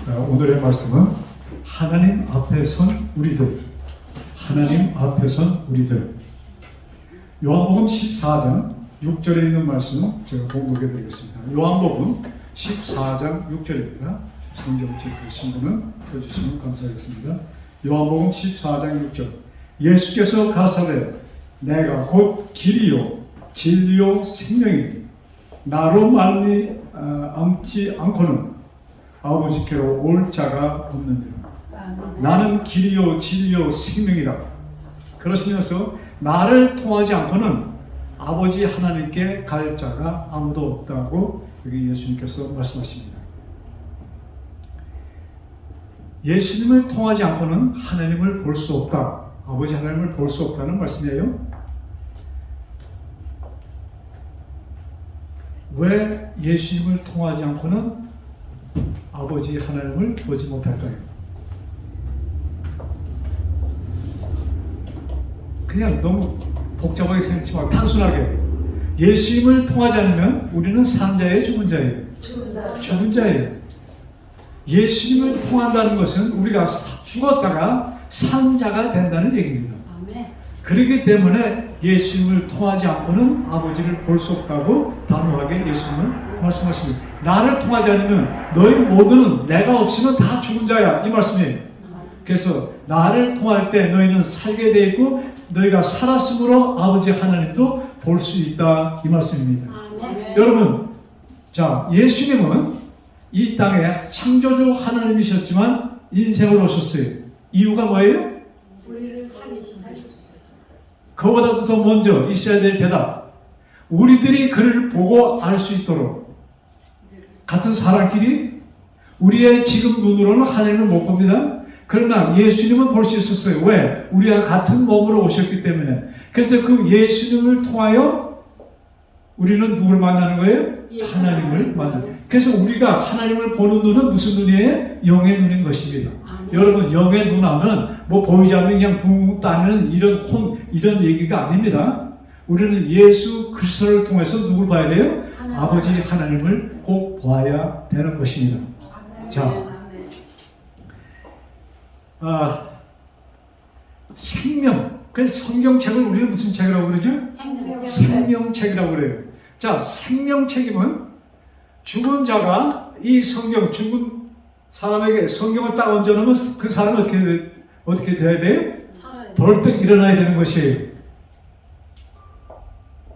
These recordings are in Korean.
오늘의 말씀은 하나님 앞에 선 우리들, 하나님 앞에 선 우리들. 요한복음 14장 6절에 있는 말씀 제가 공독해 드리겠습니다. 요한복음 14장 6절입니다. 성경 읽으신 분은 펴주시면 감사하겠습니다. 요한복음 14장 6절. 예수께서 가사되 내가 곧 길이요 진리요 생명이니 나로 말미암지 않고는 아버지께로 올 자가 없느니라. 나는 길이요 진리요 생명이라. 그러시면서 나를 통하지 않고는 아버지 하나님께 갈 자가 아무도 없다고 여기 예수님께서 말씀하십니다. 예수님을 통하지 않고는 하나님을 볼 수 없다. 아버지 하나님을 볼 수 없다는 말씀이에요. 왜 예수님을 통하지 않고는 아버지 하나님을 보지 못할까요? 그냥 너무 복잡하게 생각하지 말고 단순하게 예수님을 통하지 않으면 우리는 산 자예요, 죽은 자예요? 죽은 자예요. 예수님을 통한다는 것은 우리가 죽었다가 산 자가 된다는 얘기입니다. 그렇기 때문에 예수님을 통하지 않고는 아버지를 볼 수 없다고 단호하게 예수님은 말씀하십니다. 나를 통하지 않으면 너희 모두는 내가 없으면 다 죽은 자야, 이 말씀이에요. 그래서 나를 통할 때 너희는 살게 돼 있고 너희가 살았으므로 아버지 하나님도 볼 수 있다, 이 말씀입니다. 여러분, 자, 예수님은 이 땅에 창조주 하나님이셨지만 인생을 오셨어요. 이유가 뭐예요? 우리를 살리시다. 그보다도 더 먼저 있어야 될 대답. 우리들이 그를 보고 알 수 있도록. 같은 사람끼리 우리의 지금 눈으로는 하나님을 못 봅니다. 그러나 예수님은 볼 수 있었어요. 왜? 우리와 같은 몸으로 오셨기 때문에. 그래서 그 예수님을 통하여 우리는 누굴 만나는 거예요? 하나님을 만나는. 그래서 우리가 하나님을 보는 눈은 무슨 눈이에요? 영의 눈인 것입니다. 여러분, 영의 눈 하면 뭐 보이지 않는 그냥 붕 따는 이런 얘기가 아닙니다. 우리는 예수 그리스도를 통해서 누굴 봐야 돼요? 아버지 하나님을 꼭 봐야 되는 것입니다. 자, 생명. 그래서 성경책을 우리는 무슨 책이라고 그러죠? 생명책이라고 그래요. 자, 생명책이면 죽은 자가 이 성경, 죽은 사람에게 성경을 딱 얹어놓으면 그 사람은 어떻게 돼야 돼요? 벌떡 일어나야 되는 것이에요.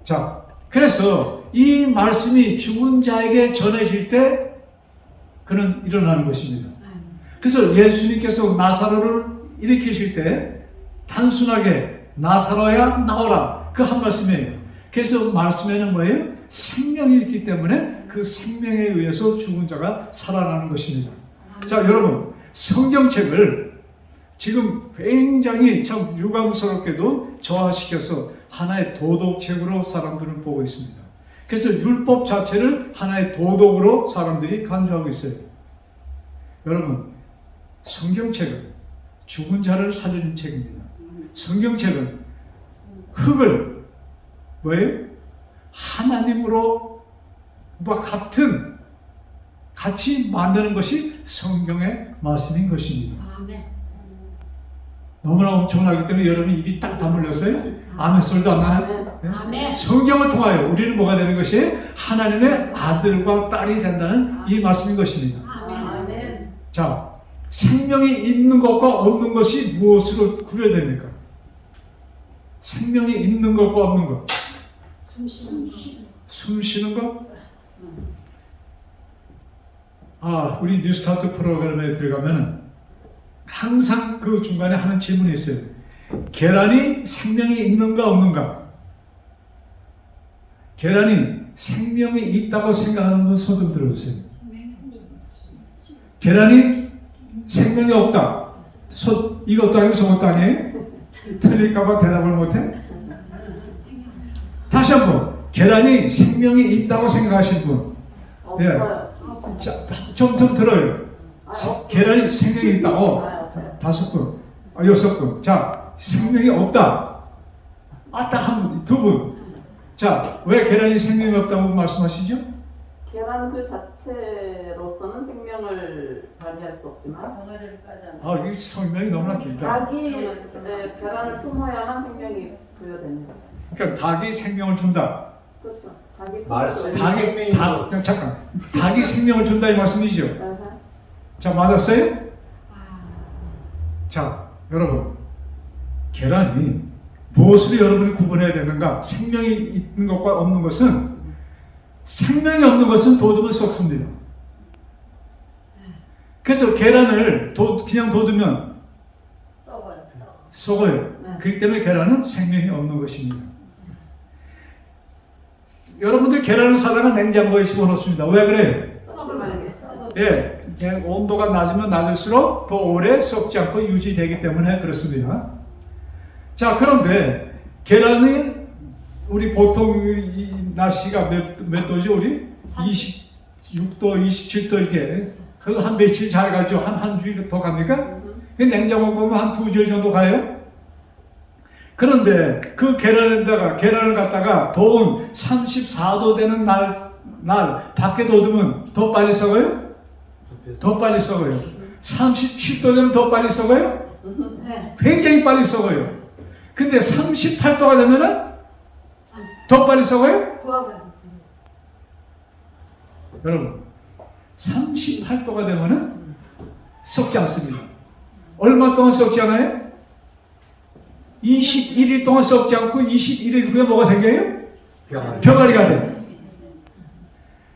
자, 그래서 이 말씀이 죽은 자에게 전해질 때 그는 일어나는 것입니다. 그래서 예수님께서 나사로를 일으키실 때 단순하게 나사로야 나오라, 그 한 말씀이에요. 그래서 말씀에는 뭐예요? 생명이 있기 때문에 그 생명에 의해서 죽은 자가 살아나는 것입니다. 자, 여러분, 성경책을 지금 굉장히 참 유감스럽게도 저하시켜서 하나의 도덕책으로 사람들은 보고 있습니다. 그래서 율법 자체를 하나의 도덕으로 사람들이 간주하고 있어요. 여러분, 성경책은 죽은 자를 살리는 책입니다. 성경책은 흙을 뭐예요? 하나님으로 같이 만드는 것이 성경의 말씀인 것입니다. 너무나 엄청나기 때문에 여러분 입이 딱 다물렸어요? 아멘 소리도 안 나요? 네? 성경을 통하여 우리는 뭐가 되는 것이 하나님의 아들과 딸이 된다는 이 말씀인 것입니다. 자, 생명이 있는 것과 없는 것이 무엇으로 구별됩니까? 생명이 있는 것과 없는 것. 숨 쉬는 것? 우리 뉴스타트 프로그램에 들어가면 항상 그 중간에 하는 질문이 있어요. 계란이 생명이 있는가 없는가? 계란이 생명이 있다고 생각하는 분 손 좀 들어주세요. 계란이 생명이 없다. 이것도 아니고 저것도 아니에요? 틀릴까봐 대답을 못해? 다시 한번. 계란이 생명이 있다고 생각하시는 분. 예. 자, 좀 들어요. 계란이 생명이 있다. 5분. 6분. 자, 생명이 없다. 딱 한 분, 2분. 자, 왜 계란이 생명이 없다고 말씀하시죠? 계란 그 자체로서는 생명을 발휘할 수 없지만 덩어리를 까자. 이 설명이 너무나 길다. 닭이 계란을 품어야만 생명이 부여됩니다. 그러니까 닭이 생명을 준다. 그렇죠. 닭이 말씀이 품어줘야 생명이 그냥 잠깐. 닭이 생명을 준다 이 말씀이죠. 돼요. 자, 맞았어요? 아, 자, 여러분. 계란이 무엇으로 여러분이 구분해야 되는가? 생명이 있는 것과 없는 것은 생명이 없는 것은 돋으면 썩습니다. 그래서 계란을 그냥 돋으면 썩어요. 썩어요. 네. 그렇기 때문에 계란은 생명이 없는 것입니다. 여러분들 계란을 사다가 냉장고에 집어넣습니다. 왜 그래요? 썩을 만하게. 예, 그냥 온도가 낮으면 낮을수록 더 오래 썩지 않고 유지되기 때문에 그렇습니다. 자, 그런데 계란이 우리 보통 이 날씨가 몇 도죠? 우리 26도, 27도 이렇게 그거 한 며칠 잘 가죠? 한 주일 더 갑니까? 그 냉장고 보면 한 2주일 정도 가요. 그런데 그 계란을 갖다가 더운 34도 되는 날 밖에 둬두면 더 빨리 썩어요? 더 빨리 썩어요. 37도 되면 더 빨리 썩어요? 네. 굉장히 빨리 썩어요. 근데 38도가 되면은 더 빨리 썩어요? 부하가 여러분, 38도가 되면은 썩지 않습니다. 얼마 동안 썩지 않아요? 21일 동안 썩지 않고 21일 후에 뭐가 생겨요? 병아리가 돼요.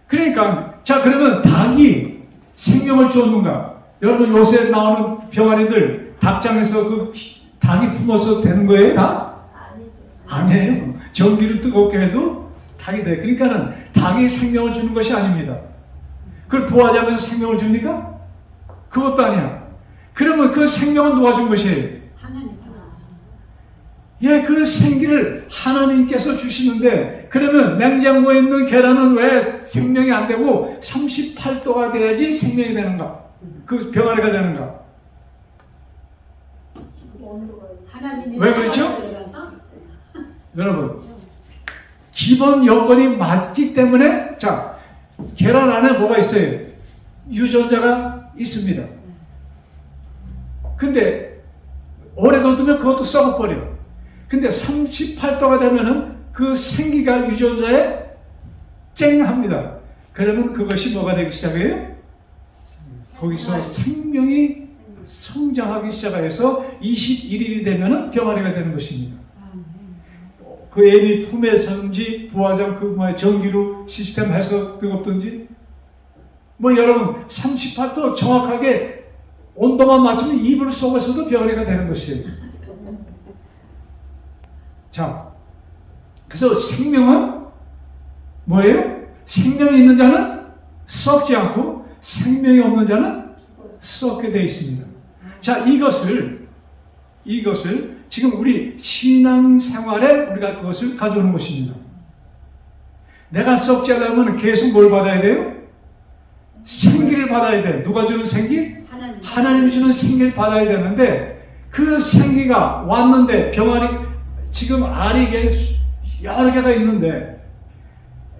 그러니까, 자, 그러면 닭이 생명을 주었는가? 여러분, 요새 나오는 병아리들, 닭장에서 그 닭이 품어서 되는 거예요, 다? 아니에요. 전기를 뜨겁게 해도 닭이 돼. 그러니까는 닭이 생명을 주는 것이 아닙니다. 그걸 부화자면서 생명을 줍니까? 그것도 아니야. 그러면 그 생명은 누가 준 것이에요? 하나님 예, 그 생기를 하나님께서 주시는데, 그러면 냉장고에 있는 계란은 왜 생명이 안 되고 38도가 돼야지 생명이 되는가? 그 병아리가 되는가? 하나님이 왜 그렇죠? 들어가서 여러분, 기본 여건이 맞기 때문에, 자, 계란 안에 뭐가 있어요? 유전자가 있습니다. 근데 오래 둬두면 그것도 썩어버려. 근데 38도가 되면은 그 생기가 유전자에 쨍합니다. 그러면 그것이 뭐가 되기 시작해요? 거기서 생명이 성장하기 시작해서 21일이 되면은 병아리가 되는 것입니다. 그 애미 품에서든지 부화장 전기로 시스템 해서 뜨겁든지 여러분 38도 정확하게 온도만 맞추면 이불 속에서도 병아리가 되는 것이에요. 자, 그래서 생명은 뭐예요? 생명이 있는 자는 썩지 않고 생명이 없는 자는 썩게 되어 있습니다. 자, 이것을 지금 우리 신앙생활에 우리가 그것을 가져오는 것입니다. 내가 썩지 않으면 계속 뭘 받아야 돼요? 생기를 받아야 돼. 누가 주는 생기? 하나님이 주는 생기를 받아야 되는데 그 생기가 왔는데 병아리 지금 알이 여러 개가 있는데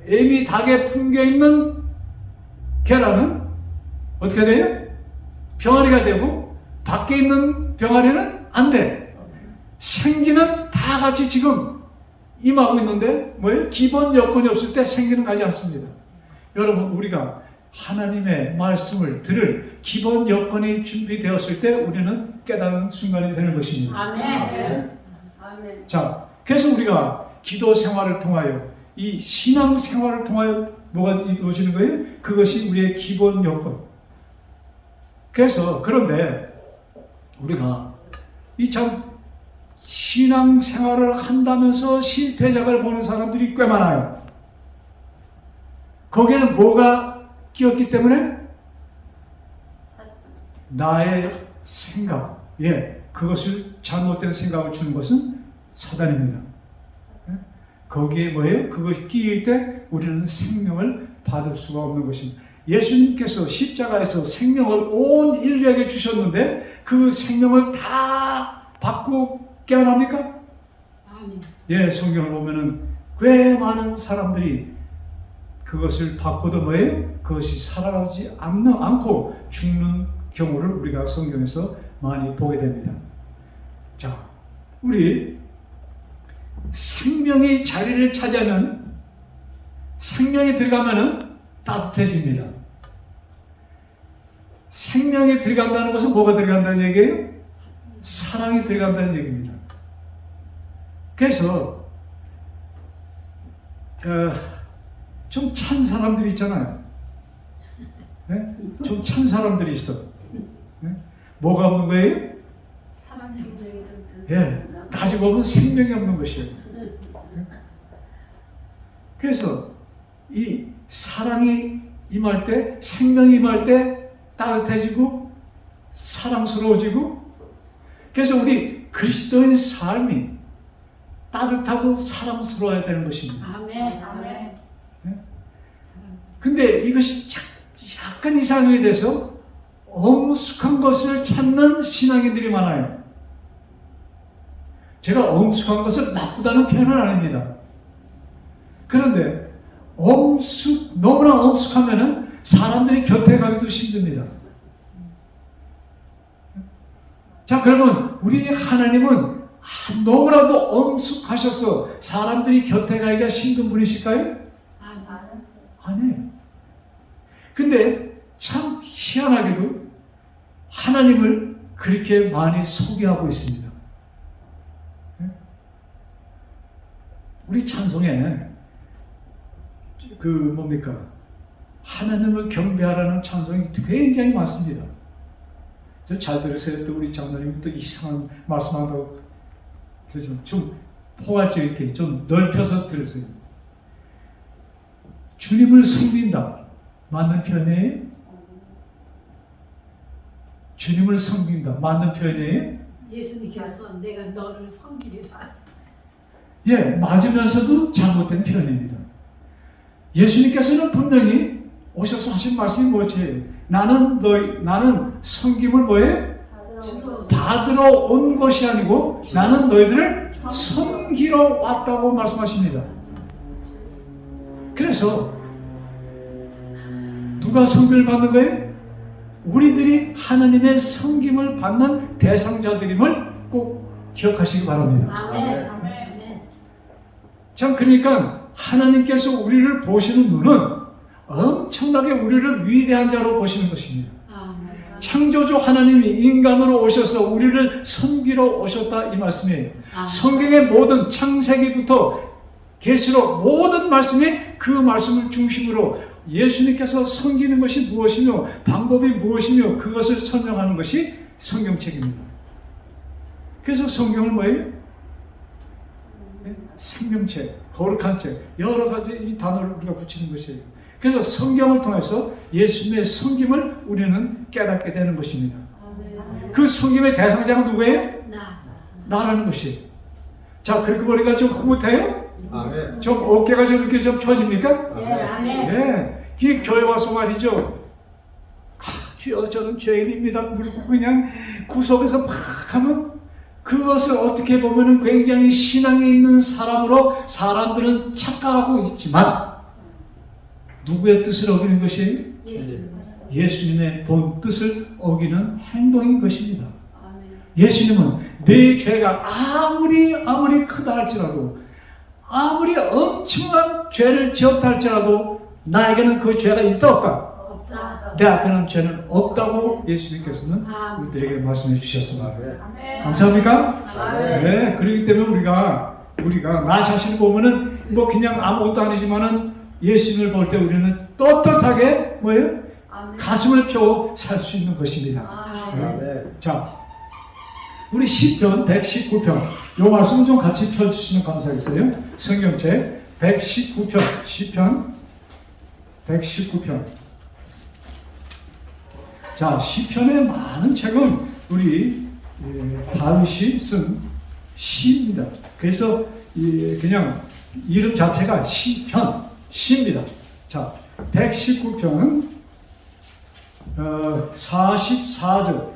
애미 닭에 품겨있는 계란은 어떻게 돼요? 병아리가 되고 밖에 있는 병아리는 안 돼. 생기는 다 같이 지금 임하고 있는데 뭐예요? 기본 여건이 없을 때 생기는 가지 않습니다. 여러분, 우리가 하나님의 말씀을 들을 기본 여건이 준비되었을 때 우리는 깨닫는 순간이 되는 것입니다. 아멘. 자, 그래서 우리가 기도 생활을 통하여 이 신앙 생활을 통하여 뭐가 이루어지는 거예요? 그것이 우리의 기본 여건. 그래서 그런데 우리가 이 참 신앙 생활을 한다면서 실패작을 보는 사람들이 꽤 많아요. 거기에는 뭐가 끼었기 때문에? 나의 생각, 그것을 잘못된 생각을 주는 것은 사단입니다. 거기에 뭐예요? 그것이 끼일 때 우리는 생명을 받을 수가 없는 것입니다. 예수님께서 십자가에서 생명을 온 인류에게 주셨는데 그 생명을 다 받고 깨어납니까? 아니. 예, 성경을 보면은 꽤 많은 사람들이 그것을 받고도 뭐예요? 그것이 살아나지 않고 죽는 경우를 우리가 성경에서 많이 보게 됩니다. 자, 우리 생명이 자리를 차지하면, 생명이 들어가면은 따뜻해집니다. 생명이 들어간다는 것은 뭐가 들어간다는 얘기예요? 사랑이 들어간다는 얘기입니다. 그래서 좀 찬 사람들이 있잖아요. 네? 좀 찬 사람들이 있어. 네? 뭐가 없는 거예요? 사랑이 없어요. 예, 따지고 보면 생명이 없는 것이에요. 그래서 이 사랑이 임할 때, 생명이 임할 때 따뜻해지고 사랑스러워지고, 그래서 우리 그리스도인 삶이 따뜻하고 사랑스러워야 되는 것입니다. 아멘. 아멘. 근데 이것이 약간 이상하게 돼서 엄숙한 것을 찾는 신앙인들이 많아요. 제가 엄숙한 것을 나쁘다는 표현은 아닙니다. 그런데 너무나 엄숙하면은 사람들이 곁에 가기도 힘듭니다. 자, 그러면 우리 하나님은 너무나도 엄숙하셔서 사람들이 곁에 가기가 힘든 분이실까요? 아니에요. 근데 참 희한하게도 하나님을 그렇게 많이 소개하고 있습니다. 우리 찬송에 하나님을 경배하라는 찬송이 굉장히 많습니다. 잘 들으세요. 또 우리 장로님 또 이상한 말씀한다고 좀 포괄적 있게 좀 넓혀서 들으세요. 주님을 섬긴다. 맞는 표현이에요? 주님을 섬긴다. 맞는 표현이에요? 예수님께서 내가 너를 섬기리라. 예, 맞으면서도 잘못된 표현입니다. 예수님께서는 분명히 오셔서 하신 말씀이 뭐지? 나는 섬김을 뭐해? 받으러 온 것이 아니고 나는 너희들을 섬기러 왔다고 말씀하십니다. 그래서 누가 섬김을 받는 거예요? 우리들이 하나님의 섬김을 받는 대상자들임을 꼭 기억하시기 바랍니다. 아멘. 참, 그러니까 하나님께서 우리를 보시는 눈은 엄청나게 우리를 위대한 자로 보시는 것입니다. 창조주 하나님이 인간으로 오셔서 우리를 섬기러 오셨다, 이 말씀이에요. 성경의 모든 창세기부터 계시록 모든 말씀이 그 말씀을 중심으로 예수님께서 섬기는 것이 무엇이며 방법이 무엇이며 그것을 설명하는 것이 성경책입니다. 그래서 성경을 뭐예요? 생명책, 거룩한 책, 여러 가지 이 단어를 우리가 붙이는 것이에요. 그래서 성경을 통해서 예수님의 섬김을 우리는 깨닫게 되는 것입니다. 그 섬김의 대상자가 누구예요? 나라는 것이에요. 자, 그렇게 보니까 좀 흐뭇해요? 아멘. 좀 어깨가 좀 이렇게 좀 펴집니까? 네, 아멘. 네. 이 교회 와서 말이죠. 주여, 저는 죄인입니다. 무릎 그냥 구석에서 막 하면 그것을 어떻게 보면 굉장히 신앙이 있는 사람으로 사람들은 착각하고 있지만 누구의 뜻을 어기는 것이에요? 예수님의 본 뜻을 어기는 행동인 것입니다. 예수님은 내 죄가 아무리 크다 할지라도 아무리 엄청난 죄를 지었다 할지라도 나에게는 그 죄가 있다 없다? 없다. 내 앞에는 죄는 없다고 예수님께서는 우리들에게 말씀해 주셨습니다. 감사합니까? 네, 그렇기 때문에 우리가 나 자신을 보면은 뭐 그냥 아무것도 아니지만은 예수님을 볼 때 우리는 떳떳하게 뭐예요? 가슴을 펴고 살 수 있는 것입니다. 아멘. 자, 우리 시편 119편 이 말씀 좀 같이 펴주시면 감사하겠어요. 성경책 119편 시편 119편. 자, 시편의 많은 책은 우리 다윗이 쓴 시입니다. 그래서 그냥 이름 자체가 시입니다. 자, 119편 44절.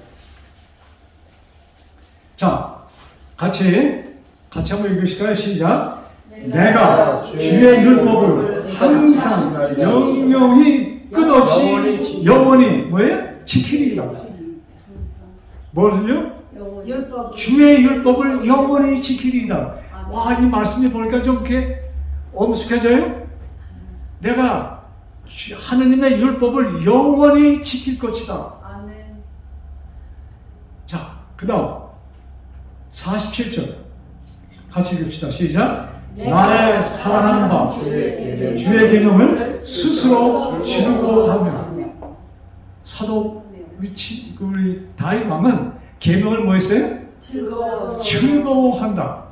자, 같이 한번 읽으실까요? 시작. 내가 주의 율법을 항상 영영이 끝없이 영원히 뭐예요? 지키리라. 뭐를요? 율법 주의 율법을 영원히 지키리이다. 와, 이 말씀이 보니까 좀 이렇게 엄숙해져요? 내가 하느님의 율법을 영원히 지킬 것이다. 아멘. 자, 그 다음 47절 같이 읽읍시다. 시작. 나의 사랑하는 바 주의 계명을 스스로 지르고 하며. 사도 우리 다윗 왕은 계명을 뭐 했어요? 즐거워한다.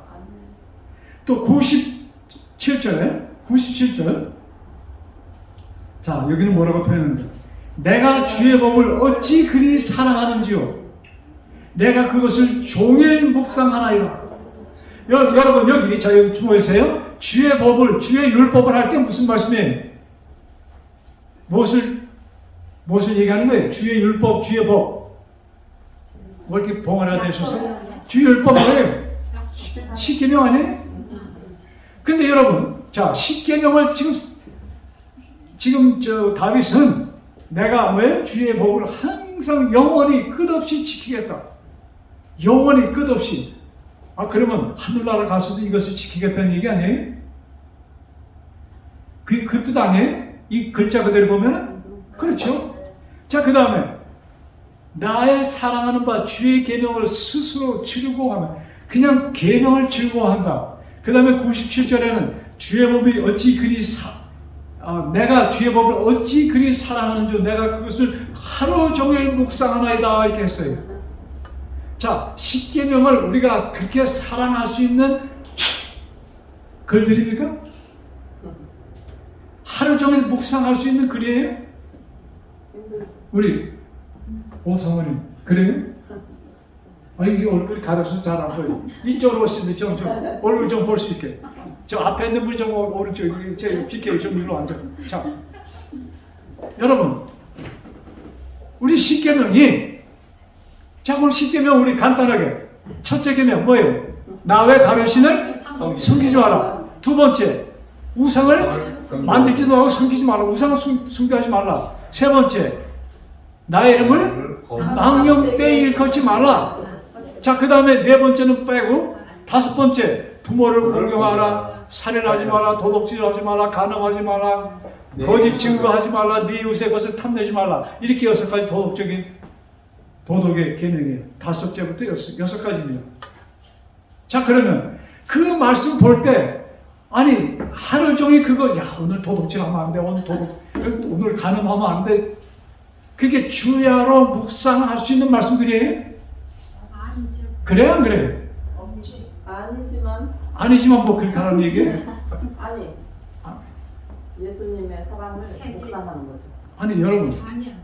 또 97절에 97절. 자, 여기는 뭐라고 표현합니까? 내가 주의 법을 어찌 그리 사랑하는지요. 내가 그것을 종일 묵상하나이다. 여러분 여기 자 여기 주목해주세요. 주의 법을 주의 율법을 할 때 무슨 말씀이에요? 무엇을 얘기하는 거예요? 주의 율법, 주의 법. 뭐 이렇게 봉하나 되셔서 주의 율법 뭐예요? 십계명 아니에요? 근데 여러분, 자 십계명을 지금 저 다윗은 내가 뭐예요? 주의 법을 항상 영원히 끝없이 지키겠다. 영원히 끝없이. 아, 그러면 하늘나라 가서도 이것을 지키겠다는 얘기 아니에요? 그 뜻 아니에요? 이 글자 그대로 보면? 그렇죠. 자, 그 다음에 나의 사랑하는 바 주의 계명을 스스로 즐거워하면, 그냥 계명을 즐거워한다. 그 다음에 97절에는 주의 법이 어찌 그리 내가 주의 법을 어찌 그리 사랑하는지 내가 그것을 하루 종일 묵상하나이다 이렇게 했어요. 자, 십계명을 우리가 그렇게 사랑할 수 있는 글들입니까? 하루 종일 묵상할 수 있는 글이에요? 우리 오성원님 그래요? 이 얼굴이 가려서 잘 안 보여. 이쪽으로 오시면 좀 얼굴 좀 볼 수 있게. 저 앞에 있는 분 좀 오른쪽 제 비켜요. 좀 위로 앉아. 자, 여러분, 우리 십계명이, 자 오늘 십계명 우리 간단하게 첫째 계명 뭐예요? 나 외 다른 신을 섬기지 마라. 두 번째, 우상을 만들지도 말고 섬기지 마라. 우상을 숭배하지 말라. 세 번째, 나의 이름을 망령되이 일컫지 말라. 자, 그 다음에 네 번째는 빼고, 다섯 번째, 부모를 공경하라, 살인하지 마라, 도둑질하지 마라, 간음하지 마라, 거짓 증거하지 말라, 네 이웃의 것을 탐내지 말라. 이렇게 6가지 도덕의 계명이에요. 5제부터 6가지입니다. 자, 그러면 그 말씀 볼 때, 아니 하루 종일 그거, 야 오늘 도둑질하면 안 돼, 오늘 간음하면 안 돼, 그게 주야로 묵상할 수 있는 말씀들이에요? 그래요, 안 그래요? 아니지만 뭐 그렇게 하라는 얘기예요? 아니, 예수님의 사랑을 묵상하는 거죠. 아니 여러분,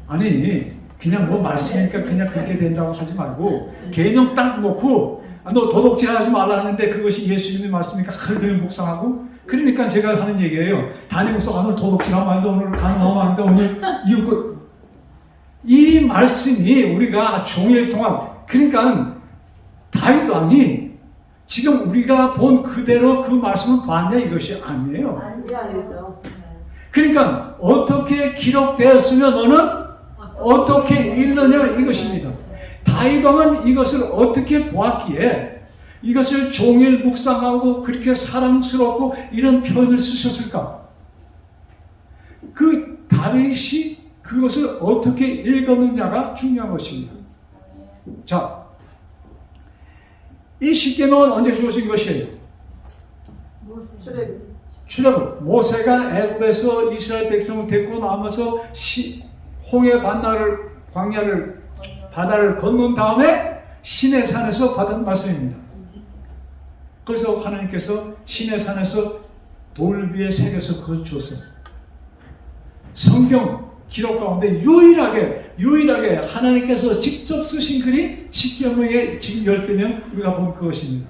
아니 그냥 뭐 말씀이니까 그냥 그렇게 된다고 하지 말고 계명 딱 놓고 너 도둑질하지 말라 하는데 그것이 예수님의 말씀이니까 하루 종일 묵상하고, 그러니까 제가 하는 얘기예요. 다니면서 오늘 도둑질하면 안 돼, 오늘 간음하면 안 돼, 오늘 이웃. 이 말씀이 우리가 종일 동안, 그러니까 다윗 왕이 지금 우리가 본 그대로 그 말씀을 봤냐 이것이 아니에요. 아니죠. 그러니까 어떻게 기록되었으면 너는 어떻게 읽느냐 이것입니다. 다윗 왕은 이것을 어떻게 보았기에 이것을 종일 묵상하고 그렇게 사랑스럽고 이런 표현을 쓰셨을까? 그 다윗이 그것을 어떻게 읽었느냐가 중요한 것입니다. 자, 이 십계명은 언제 주어진 것이에요? 출애굽. 모세가 애굽에서 이스라엘 백성을 데리고 나면서 홍해 광야를 바다를 건넌 다음에 시내 산에서 받은 말씀입니다. 그래서 하나님께서 시내 산에서 돌 위에 새겨서 그것을 주었어요. 성경 기록 가운데 유일하게 하나님께서 직접 쓰신 글이 십계명의 지금 10개명 우리가 본 그것입니다.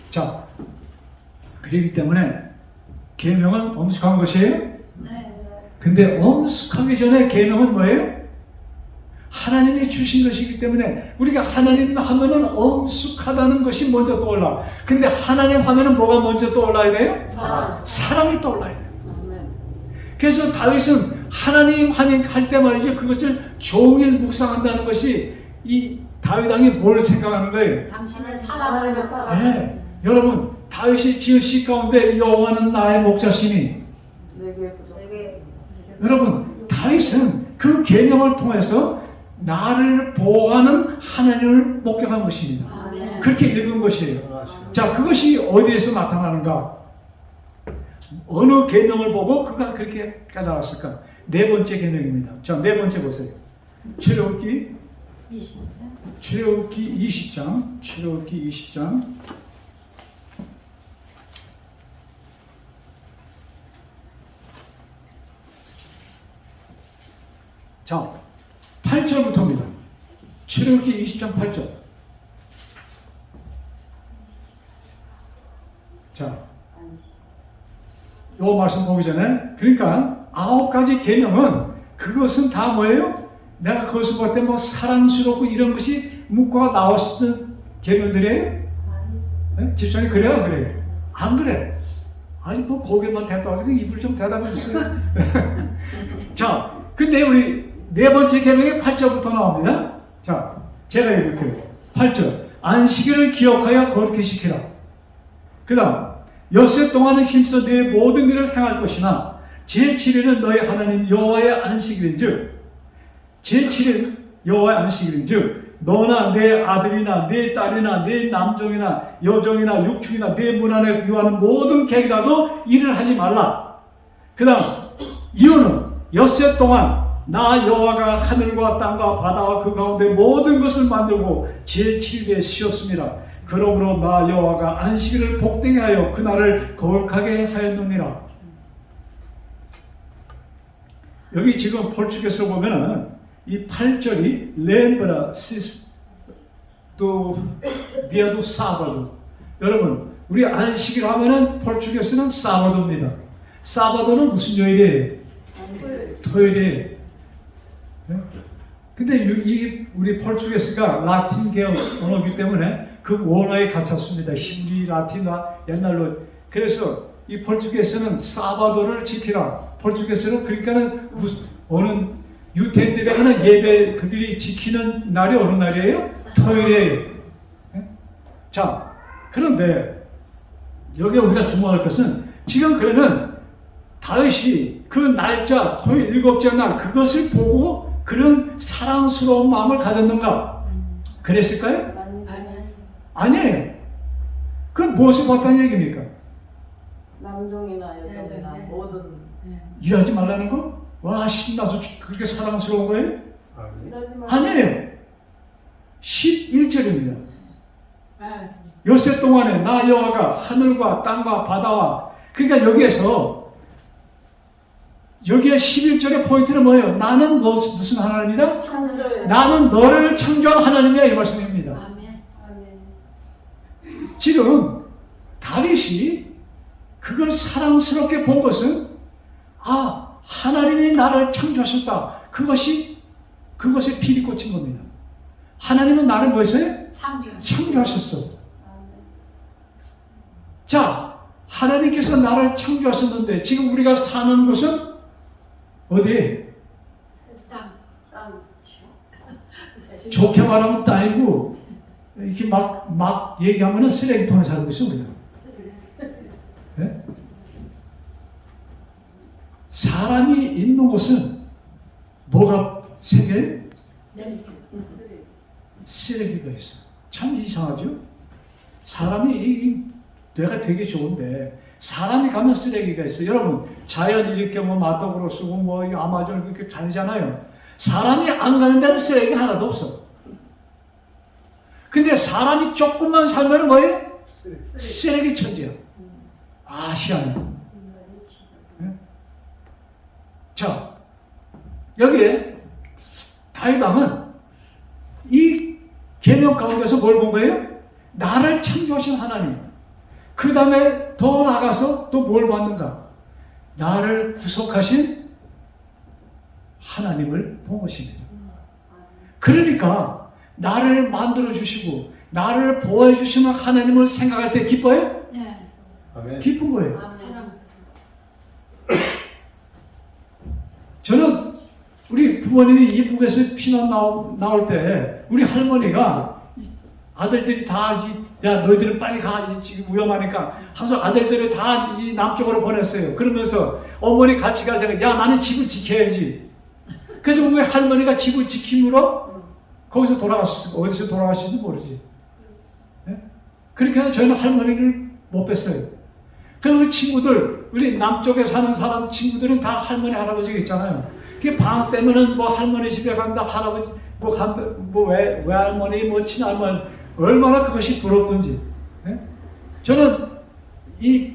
자, 그렇기 때문에 계명은 엄숙한 것이에요? 네. 근데 엄숙하기 전에 계명은 뭐예요? 하나님이 주신 것이기 때문에 우리가 하나님 하면은 엄숙하다는 것이 먼저 떠올라. 근데 하나님 하면은 뭐가 먼저 떠올라야 돼요? 사랑. 사랑이 떠올라야 돼요. 아멘. 그래서 다윗은 하나님 할 때 말이죠. 그것을 종일 묵상한다는 것이 이 다윗 왕이 뭘 생각하는 거예요? 당신의 사랑을 네. 여러분 다윗이 지은 시 가운데 여호와는 나의 목자시니 내게 부족. 여러분 다윗은 그 계명을 통해서 나를 보호하는 하나님을 목격한 것입니다. 아멘. 그렇게 읽은 것이에요. 자, 그것이 어디에서 나타나는가? 어느 계명을 보고 그가 그렇게 깨달았을까? 네 번째 계명입니다. 자, 네 번째 보세요. 출애굽기 20장. 출애굽기 20장. 자, 8절부터입니다. 출애굽기 20장 8절. 자, 요 말씀 보기 전에 그러니까 9가지 계명은 그것은 다 뭐예요? 내가 그것을 볼 때 뭐 사랑스럽고 이런 것이 문구가 나왔던 계명들이에요? 네? 집사님 그래요? 그래요? 안 그래. 아니 뭐 고개만 대답하고 입을 좀 대답해 주세요. 자, 근데 우리 네 번째 계명이 8절부터 나옵니다. 자, 제가 읽을게요. 8절. 안식일을 기억하여 거룩히 지키라. 그 다음 엿새 동안은 힘써 네 모든 일을 행할 것이나 제7일은 너희 하나님 여호와의 안식일인즉 제7일 여호와의 안식일인즉 너나 내 아들이나 내 딸이나 내 남종이나 여종이나 육축이나 내 문 안에 유하는 모든 객이라도 일을 하지 말라. 그 다음 이유는 엿새 동안 나 여호와가 하늘과 땅과 바다와 그 가운데 모든 것을 만들고 제7일에 쉬었습니다. 그러므로 나 여호와가 안식일을 복되게 하여 그날을 거룩하게 하였느니라. 여기 지금 폴추게스로 보면은 이 8절이 렘브라 시스 또 디아도 사바도. 여러분 우리 안식일 하면은 폴추게스는 사바도입니다. 사바도는 무슨 요일이에요? 토요일이에요. 근데 이 우리 폴추게스가 라틴 계열 언어이기 때문에 그 원어에 갇혔습니다. 히브리, 라틴화 옛날로. 그래서 이 폴추게스는 사바도를 지키라. 폴추게스는 그러니까는 어느 유태인들에게는 예배 그들이 지키는 날이 어느 날이에요? 토요일이에요. 자, 그런데 여기 우리가 주목할 것은 지금 그는 다윗이 그 날짜 토요일 일곱째 날 그것을 보고 그런 사랑스러운 마음을 가졌는가? 그랬을까요? 아니에요. 그건 무엇을 봤다는 얘기입니까? 남종이나 여종이나 네. 모든 일하지 말라는 거? 와 신나서 그렇게 사랑스러운 거예요? 일하지 말. 아니에요. 11절입니다. 엿새 동안에 나 여호와가 하늘과 땅과 바다와 그러니까 여기에 11절의 포인트는 뭐예요? 나는 무슨 하나님이다? 창조의 나는 너를 창조한 하나님이야 이 말씀입니다. 아멘. 지금 다윗이 그걸 사랑스럽게 본 것은 하나님이 나를 창조하셨다. 그것에 피리 꽂힌 겁니다. 하나님은 나를 뭐했어요? 창조하셨어. 자, 하나님께서 나를 창조하셨는데 지금 우리가 사는 곳은 어디에? 땅. 좋게 말하면 땅이고 이렇게 막 얘기하면 쓰레기통에 살고 있어 우리가. 네? 사람이 있는 곳은 뭐가 세 개? 쓰레기가 있어. 참 이상하죠? 사람이 뇌가 되게 좋은데 사람이 가면 쓰레기가 있어. 여러분 자연 이렇게 뭐 마덕으로 쓰고 뭐 아마존 그렇게 다니잖아요. 사람이 안 가는 데는 쓰레기가 하나도 없어. 근데 사람이 조금만 살면 뭐예요? 쓰레기 천지야. 희한해. 네? 자, 여기에 다윗 왕은 이 계명 가운데서 뭘 본 거예요? 나를 창조하신 하나님. 그 다음에 더 나가서 또 뭘 봤는가? 나를 구속하신 하나님을 본 것입니다. 그러니까 나를 만들어 주시고 나를 보호해 주시는 하나님을 생각할 때 기뻐요? 네. 아멘. 기쁜 거예요. 사랑. 저는 우리 부모님이 이북에서 피난 나올 때 우리 할머니가 아들들이 다 야 너희들은 빨리 가 지금 위험하니까 항상 아들들을 다 이 남쪽으로 보냈어요. 그러면서 어머니 같이 가자가 야 나는 집을 지켜야지. 그래서 우리 할머니가 집을 지킴으로 거기서 돌아가셨어. 어디서 돌아가시는지 모르지. 네? 그렇게 해서 저희는 할머니를 못 뵀어요. 그래서 우리 친구들, 우리 남쪽에 사는 사람 친구들은 다 할머니 할아버지가 있잖아요. 그 방학 때면은 뭐 할머니 집에 간다, 할아버지 뭐 외할머니, 뭐 친할머니 얼마나 그것이 부럽던지. 네? 저는 이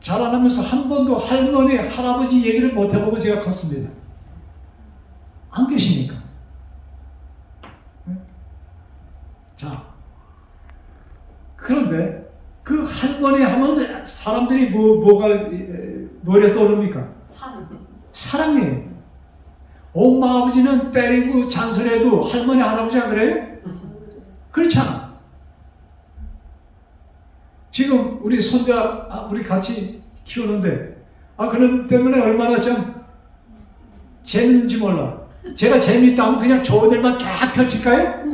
자라나면서 한 번도 할머니, 할아버지 얘기를 못 해보고 제가 컸습니다. 안 계시니까. 네? 자, 그런데 그 할머니 하면 사람들이 뭐가 머리에 떠오릅니까? 사랑. 사랑이에요. 엄마 아버지는 때리고 잔소리해도 할머니 할아버지가 그래요? 그렇잖아. 지금 우리 손자 우리 같이 키우는데 그런 때문에 얼마나 좀 재밌는지 몰라. 제가 재밌다면 그냥 좋은 일만 쫙 펼칠까요?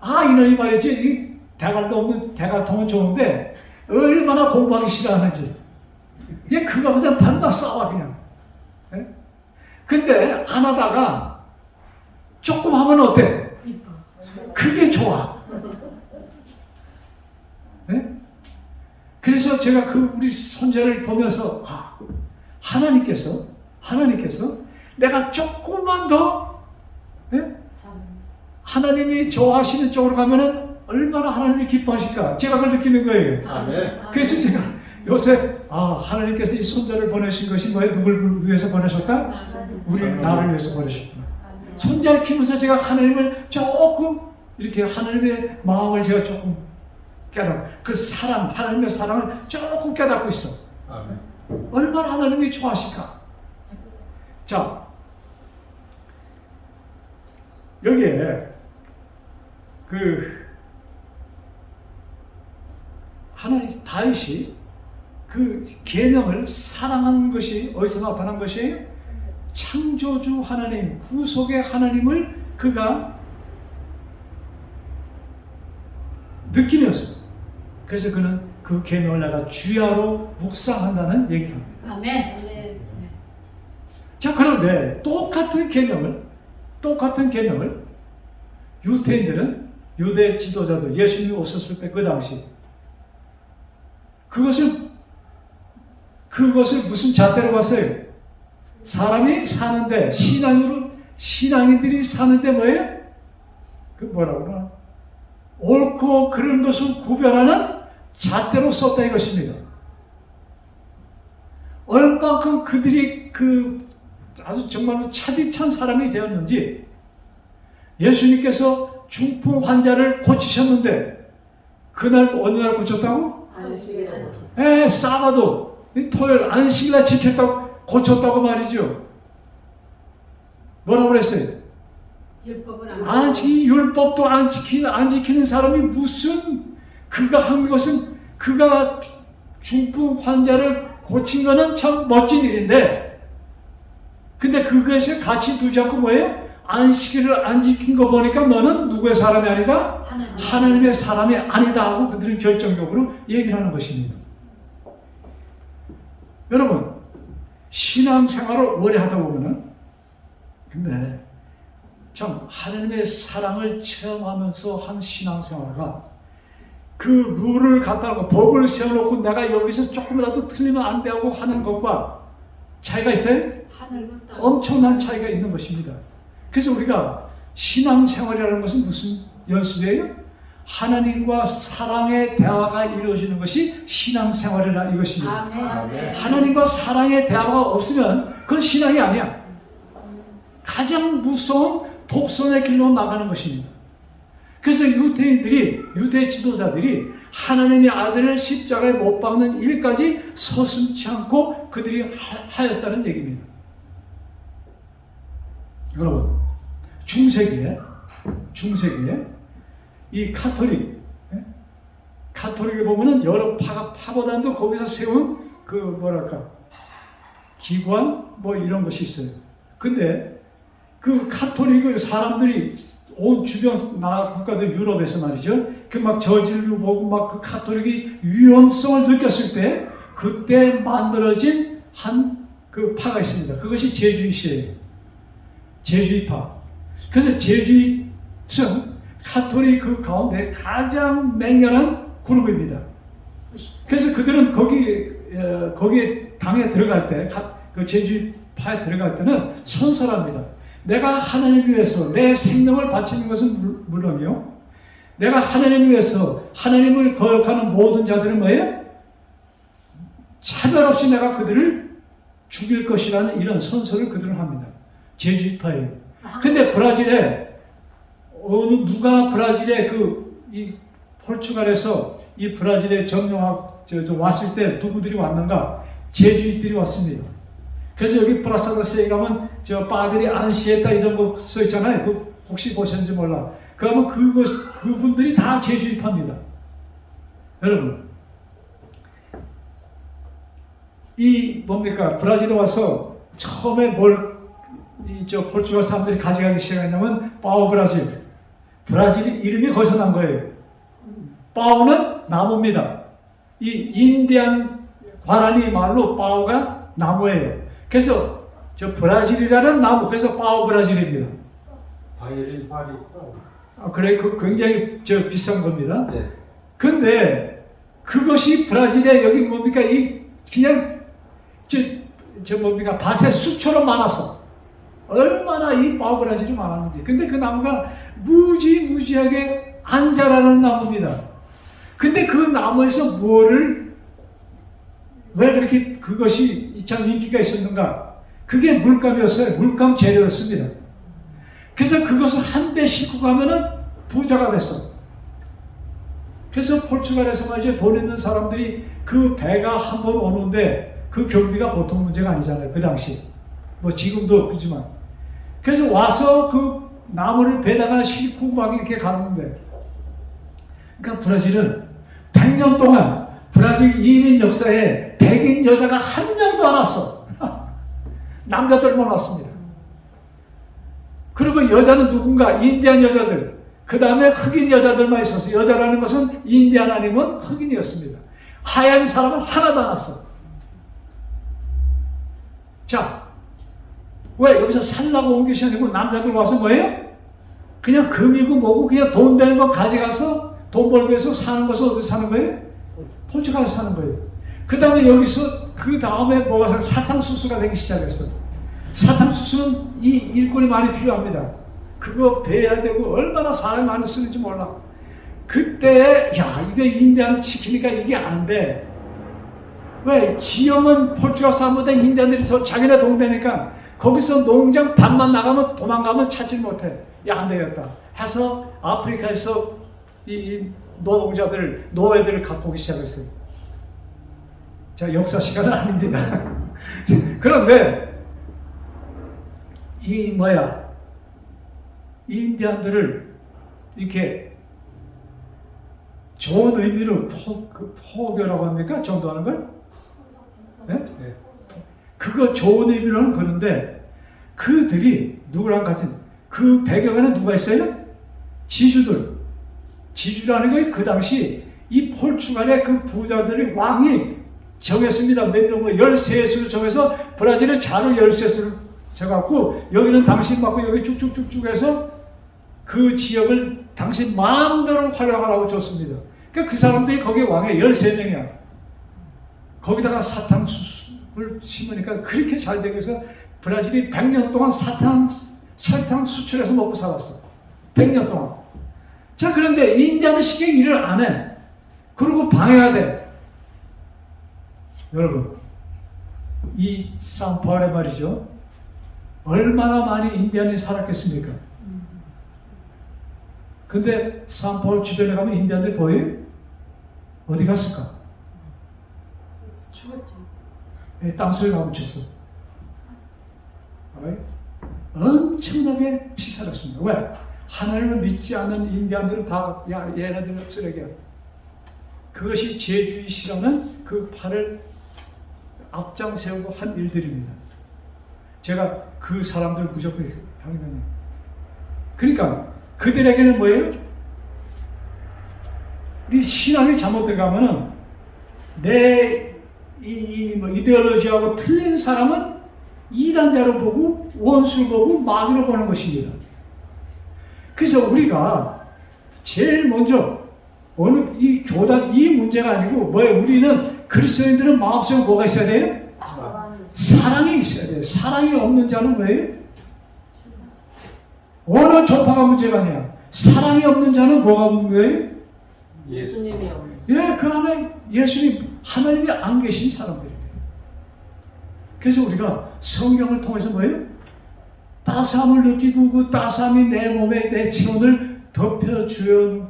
이놈이 말이지 이 대갈도 없는 대갈통은 좋은데 얼마나 공부하기 싫어하는지. 얘 그거보다 반만 싸워 그냥. 네? 근데 안 하다가 조금 하면 어때? 이뻐. 그게 좋아. 네? 그래서 제가 우리 손자를 보면서 하나님께서 내가 조금만 더 네? 하나님이 좋아하시는 쪽으로 가면은 얼마나 하나님이 기뻐하실까 제가 그걸 느끼는 거예요. 아멘. 그래서 제가 요새 하나님께서 이 손자를 보내신 것이 뭐예요? 누굴 위해서 보내셨다? 나를 위해서 보내셨구나. 손자를 키우면서 제가 하나님을 조금 이렇게 하나님의 마음을 제가 조금 그 사랑, 하나님의 사랑을 조금 깨닫고 있어. 아멘. 얼마나 하나님이 좋아하실까? 자, 여기에 하나님 다윗이 그 계명을 사랑하는 것이 어디서 나타난 것이에요? 창조주 하나님, 구속의 하나님을 그가 느끼면서 그래서 그는 그 계명을 내가 주야로 묵상한다는 얘기를 합니다. 아멘. 자, 그런데 똑같은 계명을 유대인들은 유대 지도자들 예수님이 오셨을 때 그 당시 그것을 무슨 잣대로 봤어요? 사람이 사는데 신앙인들이 사는데 뭐예요? 뭐라고 그러나? 옳고 그른 것을 구별하는 잣대로 썼다 이것입니다. 얼만큼 그들이 아주 정말로 차디찬 사람이 되었는지 예수님께서 중풍 환자를 고치셨는데 그날 어느 날 고쳤다고? 안식일에. 사바도 토요일 안식일날 지켰다고 고쳤다고 말이죠. 뭐라고 그랬어요? 율법을 안 율법도 안 지키는 사람이 무슨 그가 한 것은 그가 중풍 환자를 고친 거는 참 멋진 일인데 근데 그것을 같이 두지 않고 뭐예요? 안식일을 안 지킨 거 보니까 너는 누구의 사람이 아니다? 하나님의 사람이 아니다 하고 그들은 결정적으로 얘기를 하는 것입니다. 여러분 신앙생활을 오래 하다 보면은 근데 참 하나님의 사랑을 체험하면서 한 신앙생활과 그 룰을 갖다 놓고 법을 세워놓고 내가 여기서 조금이라도 틀리면 안 돼 하고 하는 것과 차이가 있어요? 엄청난 차이가 있는 것입니다. 그래서 우리가 신앙생활이라는 것은 무슨 연습이에요? 하나님과 사랑의 대화가 이루어지는 것이 신앙생활이라 이것입니다. 아멘. 하나님과 사랑의 대화가 없으면 그건 신앙이 아니야. 가장 무서운 독선의 길로 나가는 것입니다. 그래서 유대 지도자들이 하나님의 아들을 십자가에 못 박는 일까지 서슴지 않고 그들이 하였다는 얘기입니다. 여러분, 중세기에 중세기에 이 카톨릭, 예? 카톨릭에 보면은 여러 파보단도 거기서 세운 그 뭐랄까 기관 뭐 이런 것이 있어요. 근데 그 카톨릭을 사람들이 온 주변 나라 국가들 유럽에서 말이죠. 그 막 저질로 보고 막 그 카톨릭이 위험성을 느꼈을 때 그때 만들어진 한 그 파가 있습니다. 그것이 제주이시예요. 제주이파. 그래서 제주이층 카톨릭 그 가운데 가장 맹렬한 그룹입니다. 그래서 그들은 거기에 당에 들어갈 때, 그 제주파에 들어갈 때는 선설합니다. 내가 하나님을 위해서 내 생명을 바치는 것은 물론이요. 내가 하나님을 위해서 하나님을 거역하는 모든 자들은 뭐예요? 차별 없이 내가 그들을 죽일 것이라는 이런 선서를 그들은 합니다. 제주파예요. 근데 브라질에 누가 브라질에 이 포르투갈에서 이 브라질에 점령학 왔을 때 누구들이 왔는가? 제주인들이 왔습니다. 그래서 여기 프라사다스에 가면 저 빠들이 안시했다 이런 거 써 있잖아요. 그 혹시 보셨는지 몰라. 그러면 그분들이 다 제주인파입니다. 여러분, 이 뭡니까? 브라질에 와서 처음에 포르투갈 사람들이 가져가기 시작했냐면 파우 브라질. 브라질 이름이 거기서 난 거예요. 파우는 나무입니다. 이 인디안 과라니 말로 파우가 나무예요. 그래서 저 브라질이라는 나무, 그래서 파우 브라질입니다. 바이올린 파리. 그래, 굉장히 비싼 겁니다. 네. 근데 그것이 브라질에 여기 뭡니까? 그냥 뭡니까? 밭에 숲처럼 많았어. 얼마나 이 파우 브라질이 많았는지. 근데 그 나무가 무지무지하게 안 자라는 나무입니다. 근데 그 나무에서 왜 그렇게 그것이 참 인기가 있었는가? 그게 물감이었어요. 물감 재료였습니다. 그래서 그것을 한 배 싣고 가면은 부자가 됐어. 그래서 포르투갈에서 말이죠. 돈 있는 사람들이 그 배가 한 번 오는데 그 경비가 보통 문제가 아니잖아요. 그 당시. 뭐 지금도 그렇지만. 그래서 와서 그 나무를 배다가 싣고 막 이렇게 가는데. 그러니까 브라질은 100년 동안 브라질 이민 역사에 백인 여자가 한 명도 안 왔어. 남자들만 왔습니다. 그리고 여자는 누군가? 인디안 여자들. 그 다음에 흑인 여자들만 있었어요. 여자라는 것은 인디안 아니면 흑인이었습니다. 하얀 사람은 하나도 안 왔어. 자, 왜 여기서 살라고 온 것이 아니고 남자들 와서 뭐예요? 그냥 금이고 뭐고 그냥 돈 되는 거 가져가서 돈 벌기 위해서 사는 것은 어디서 사는 거예요? 포르투갈에서 사는 거예요. 그 다음에 여기서 그 다음에 뭐가 사탕수수가 되기 시작했어요. 사탕수수는 이 일꾼이 많이 필요합니다. 그거 배야 되고 얼마나 사람이 많이 쓰는지 몰라. 그때 이게 인디안 시키니까 이게 안 돼. 왜? 지형은 포르투갈 사람보다 인디안들이 더 자기네 동네니까 거기서 농장 반만 나가면 도망가면 찾지 못해. 안 되겠다 해서 아프리카에서 이 노예들을 갖고 오기 시작했어요. 자, 역사 시간은 아닙니다. 그런데 인디안들을 이렇게 좋은 의미로 포교라고 합니까? 전도하는 걸? 네? 네. 그거 좋은 의미로는 그런데 그들이 누구랑 같은 그 배경에는 누가 있어요? 지주라는 게 그 당시 이 포르투갈의 그 부자들의 왕이 정했습니다. 몇 명, 13수를 정해서 브라질의 자를 13수를 정해갖고 여기는 당신 맞고 여기 쭉쭉쭉쭉 해서 그 지역을 당신 마음대로 활용하라고 줬습니다. 그러니까 그 사람들이 거기 왕에 13명이야. 거기다가 사탕수수를 심으니까 그렇게 잘 되고 해서 브라질이 100년 동안 설탕 수출해서 먹고 살았어. 100년 동안. 자, 그런데 인디안은 쉽게 일을 안 해. 그리고 방해가 돼. 여러분, 이 산파울에 말이죠. 얼마나 많이 인디안이 살았겠습니까? 근데 산파울 주변에 가면 인디안들 보여요? 어디 갔을까? 죽었죠. 땅속에 가묻혔어. 엄청나게 피살했습니다. 왜? 하나님을 믿지 않는 인디안들은 다 야 얘네들은 쓰레기야. 그것이 제주의시라는 그 팔을 앞장 세우고 한 일들입니다. 제가 그 사람들 무조건 향해요. 그러니까 그들에게는 뭐예요? 우리 신앙이 잘못 들어가면은 내 이데올로지하고 틀린 사람은 이단자로 보고 원수로 보고 마귀로 보는 것입니다. 그래서 우리가 제일 먼저 이 교단 이 문제가 아니고 뭐예요? 우리는 그리스도인들은 마음속에 뭐가 있어야 돼요? 사랑이 있어야 돼요. 사랑이 없는 자는 뭐예요? 어느 조파가 문제가 아니야. 사랑이 없는 자는 뭐가 없는 거예요? 예수님이 없는. 예, 그 안에 예수님, 하나님이 안 계신 사람들이에요. 그래서 우리가 성경을 통해서 뭐예요? 따스함을 느끼고 그 따스함이 내 몸에 내 체온을 덮여줘야만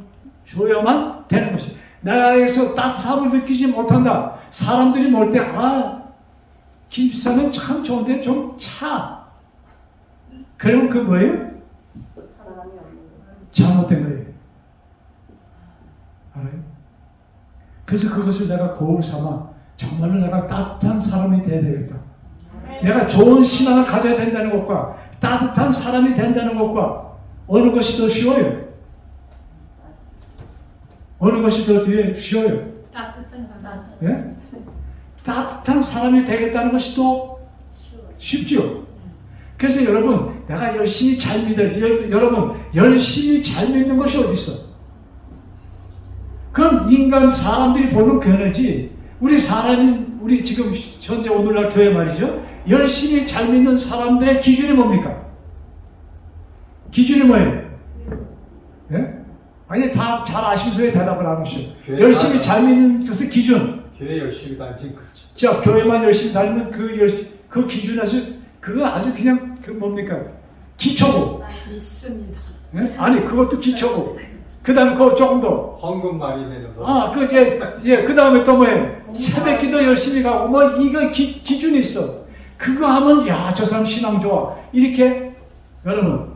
되는 것이. 나에서 따뜻함을 느끼지 못한다. 사람들이 볼 때, 김집사는 참 좋은데 좀 차. 그러면 그 뭐예요? 사랑이 없는 거. 잘못된 거예요. 알아요? 그래서 그것을 내가 거울 삼아 정말로 내가 따뜻한 사람이 돼야 되겠다. 내가 좋은 신앙을 가져야 된다는 것과 따뜻한 사람이 된다는 것과 어느 것이 더 쉬워요? 어느 것이 더 쉬워요? 따뜻한 사람. 예? 따뜻한 사람이 되겠다는 것이 더 쉽죠. 그래서 여러분, 내가 열심히 잘 여러분 열심히 잘 믿는 것이 어디 있어? 그건 인간 사람들이 보는 견해지. 우리 지금 현재 오늘날 교회 말이죠. 열심히 잘 믿는 사람들의 기준이 뭡니까? 기준이 뭐예요? 예? 아니 다 잘 아시면서 왜 대답을 안 하시죠? 열심히 잘 믿는 것의 기준. 교회 열심히 다니신 거죠. 자, 교회만 열심히 다니면 그 기준에서 그거 아주 그냥 그 뭡니까? 기초고. 믿습니다. 예? 아니 그것도 기초고. 그다음에 그거 조금 더. 헌금 많이 내려서. 그다음에 또 뭐예요? 새벽기도 열심히 가고 뭐 이거 기준이 있어. 그거 하면 야, 저 사람 신앙 좋아. 이렇게 여러분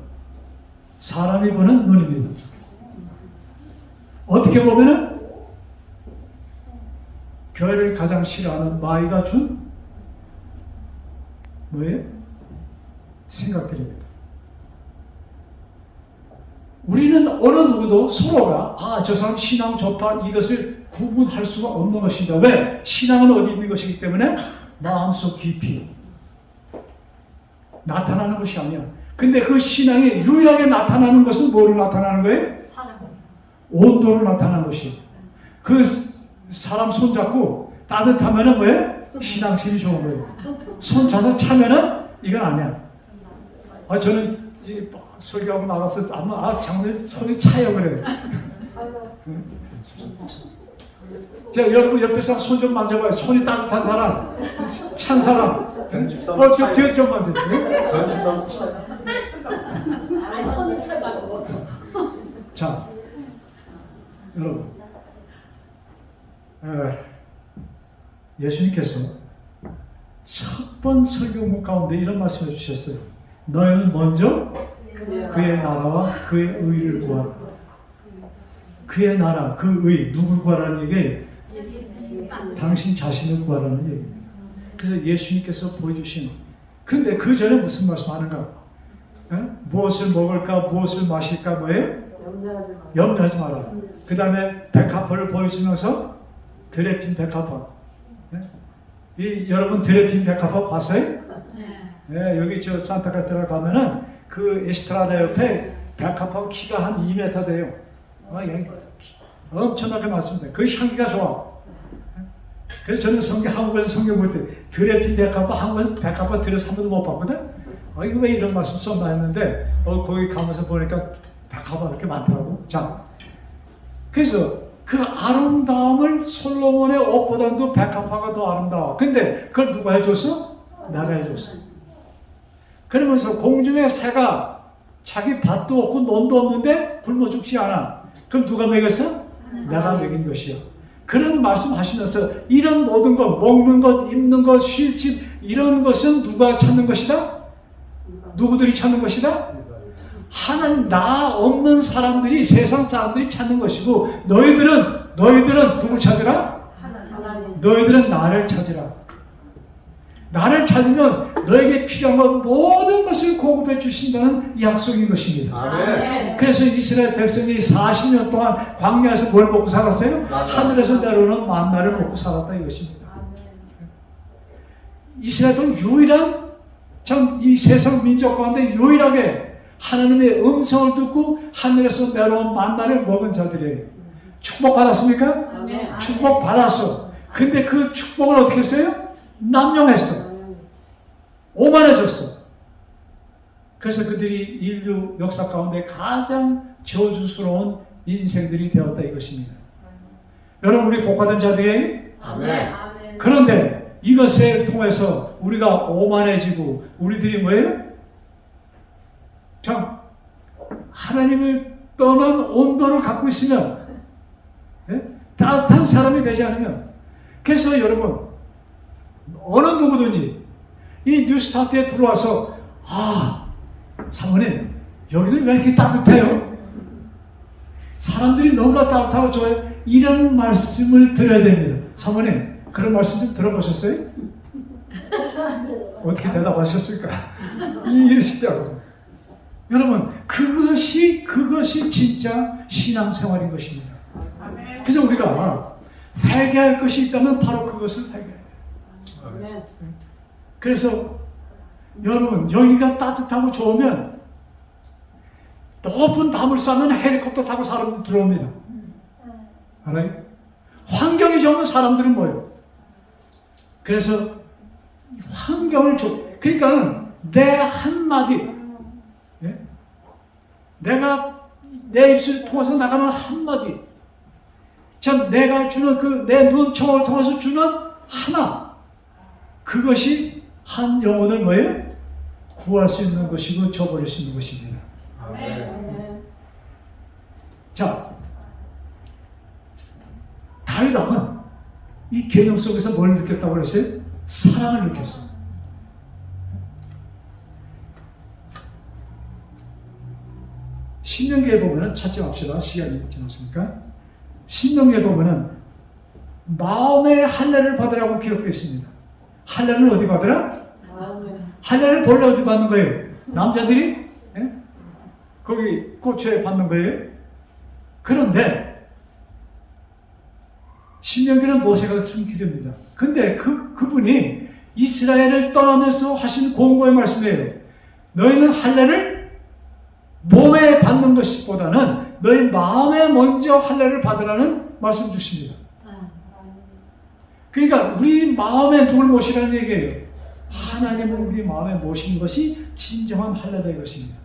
사람이 보는 눈입니다. 어떻게 보면은 교회를 가장 싫어하는 마귀가 준 뭐예요? 생각들입니다. 우리는 어느 누구도 서로가 저 사람 신앙 좋다 이것을 구분할 수가 없는 것이다. 왜? 신앙은 어디 있는 것이기 때문에 마음속 깊이 나타나는 것이 아니야. 근데 그 신앙이 유일하게 나타나는 것은 뭐로 나타나는 거예요? 사랑. 온도로 나타나는 것이. 그 사람 손잡고 따뜻하면은 뭐예요? 신앙심이 좋은 거예요. 손 잡아서 차면은 이건 아니야. 저는 설교하고 나가서 장로님 손이 차요 그래. 자, 여러분 옆에서 손 좀 만져봐요. 손이 따뜻한 사람, 찬 사람. 저 뒤에 좀 만져주세요. 손이 차가워. 자, 여러분, 예수님께서 첫 번 설교문 가운데 이런 말씀을 주셨어요. 너희는 먼저 그의 나라와 그의 의를 구하라. 그의 나라, 그 의, 누굴 구하라는 얘기예요? 당신 자신을 구하라는 얘기입니다. 그래서 예수님께서 보여주신, 근데 그 전에 무슨 말씀 하는가? 무엇을 먹을까, 무엇을 마실까, 뭐예요? 염려하지 마라. 그 다음에 백합화를 보여주면서 드레핀 백합화. 여러분 드레핀 백합화 봤어요? 네, 여기 저 산타카테라 가면은 그 에스트라다 옆에 백합화 키가 한 2m 돼요. 엄청나게 많습니다. 그 향기가 좋아. 그래서 저는 한국에서 성경 볼 때 드레핀 백합화, 한국에서 백합화 들여서 한 번도 못 봤거든? 이거 왜 이런 말씀 썼나 했는데 거기 가면서 보니까 백합화 이렇게 많더라고. 자, 그래서 그 아름다움을 솔로몬의 옷보다도 백합화가 더 아름다워. 근데 그걸 누가 해줬어? 내가 해줬어. 그러면서 공중의 새가 자기 밭도 없고 논도 없는데 굶어 죽지 않아. 그럼 누가 먹였어? 내가 먹인 것이야. 그런 말씀 하시면서 이런 모든 것, 먹는 것, 입는 것, 쉴 집, 이런 것은 누가 찾는 것이다? 누구들이 찾는 것이다? 하나님 나 없는 사람들이 세상 사람들이 찾는 것이고 너희들은 누굴 찾으라? 하나님. 너희들은 나를 찾으라. 나를 찾으면 너에게 필요한 것 모든 것을 공급해 주신다는 약속인 것입니다. 아멘. 그래서 이스라엘 백성이 40년 동안 광야에서 뭘 먹고 살았어요? 맞아요. 하늘에서 내려오는 만나를 먹고 살았다 이것입니다. 이스라엘은 유일한 참 이 세상 민족 가운데 유일하게 하나님의 음성을 듣고 하늘에서 내려온 만나를 먹은 자들이에요. 축복받았습니까? 아멘. 축복받았어. 근데 그 축복을 어떻게 했어요? 남용했어. 오만해졌어. 그래서 그들이 인류 역사 가운데 가장 저주스러운 인생들이 되었다 이것입니다. 여러분 우리 복받은 자들이에요? 아멘. 그런데 이것을 통해서 우리가 오만해지고 우리들이 뭐예요? 참 하나님을 떠난 온도를 갖고 있으면 따뜻한 사람이 되지 않으면 그래서 여러분 어느 누구든지 이 뉴스타트에 들어와서 사모님 여기는 왜 이렇게 따뜻해요? 사람들이 너무나 따뜻하고 좋아요. 이런 말씀을 드려야 됩니다. 사모님 그런 말씀 좀 들어보셨어요? 어떻게 대답하셨을까? 이러시더라고요. 여러분 그것이 진짜 신앙생활인 것입니다. 그래서 우리가 회개할 것이 있다면 바로 그것을 회개해야 돼요. 아멘. 그래서 여러분 여기가 따뜻하고 좋으면 높은 담을 쌓으면 헬리콥터 타고 사람들 들어옵니다. 알아요? 환경이 좋으면 사람들은 뭐예요? 그래서 환경을 그러니까 내 한마디 내가 내 입술을 통해서 나가는 한마디 참 내가 주는 내 눈총을 통해서 주는 하나 그것이 한 영혼을 뭐예요? 구할 수 있는 것이고 저버릴 수 있는 것입니다. 아멘. 자, 다윗 왕은 이 계명 속에서 뭘 느꼈다고 그랬어요? 사랑을 느꼈어요. 신명기에 보면은 찾지 맙시다. 시간이 지났으니까. 신명기에 보면은 마음의 할례를 받으라고 기록되어 있습니다. 할례를 어디 받으라? 할례를 본래 어디 받는 거예요? 남자들이 거기 고초에 받는 거예요. 그런데 신명기는 모세가 쓴 기도입니다. 근데 그분이 이스라엘을 떠나면서 하신 공고의 말씀이에요. 너희는 할례를 몸에 받는 것보다는 너희 마음에 먼저 할례를 받으라는 말씀 주십니다. 그러니까 우리 마음에 누굴 모시라는 얘기예요. 하나님을 우리 마음에 모시는 것이 진정한 할례다 이것입니다.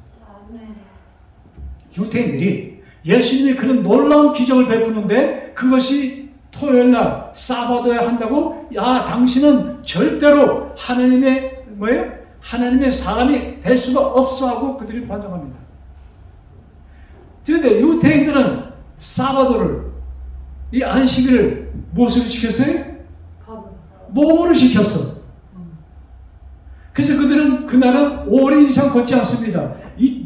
유대인들이 예수님이 그런 놀라운 기적을 베푸는데 그것이 토요일날 사바도에 한다고 당신은 절대로 하나님의 뭐예요? 하나님의 사람이 될 수가 없어 하고 그들이 반정합니다. 그런데 유대인들은 사바도를 이 안식일을 무엇으로 시켰어요? 몸으로 시켰어. 그래서 그들은 그날은 5리 이상 걷지 않습니다.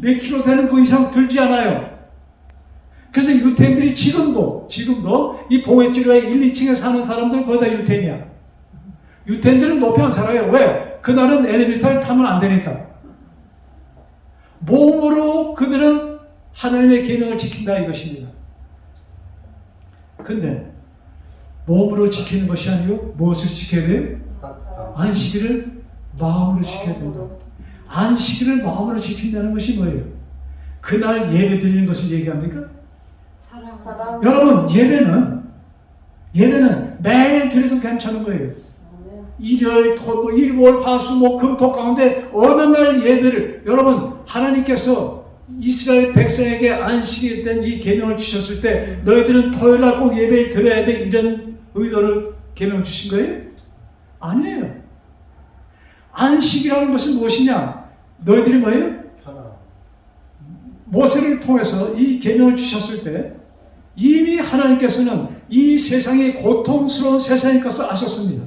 몇 킬로 되는 그 이상 들지 않아요. 그래서 유태인들이 지금도 이 봉해지로의 1, 2층에 사는 사람들 거의 다 유태인이야. 유태인들은 높이 안 살아요. 왜? 그날은 엘리베이터를 타면 안 되니까. 몸으로 그들은 하나님의 계명을 지킨다 이것입니다. 근데 몸으로 지키는 것이 아니고 무엇을 지켜야 돼요? 안식일을 마음으로 지켜야 된다. 안식일을 마음으로 지킨다는 것이 뭐예요? 그날 예배 드리는 것을 얘기합니까? 사랑. 여러분 예배는 매일 드려도 괜찮은 거예요. 일요일, 토, 일월, 화수, 목, 금, 토 가운데 어느 날 예배를 여러분 하나님께서 이스라엘 백성에게 안식일 된 이 계명을 주셨을 때 너희들은 토요일 날 꼭 예배를 드려야 돼 이런 의도를 계명 주신 거예요? 아니에요. 안식이라는 것은 무엇이냐? 너희들이 뭐예요? 모세를 통해서 이 계명을 주셨을 때 이미 하나님께서는 이 세상이 고통스러운 세상일 것을 아셨습니다.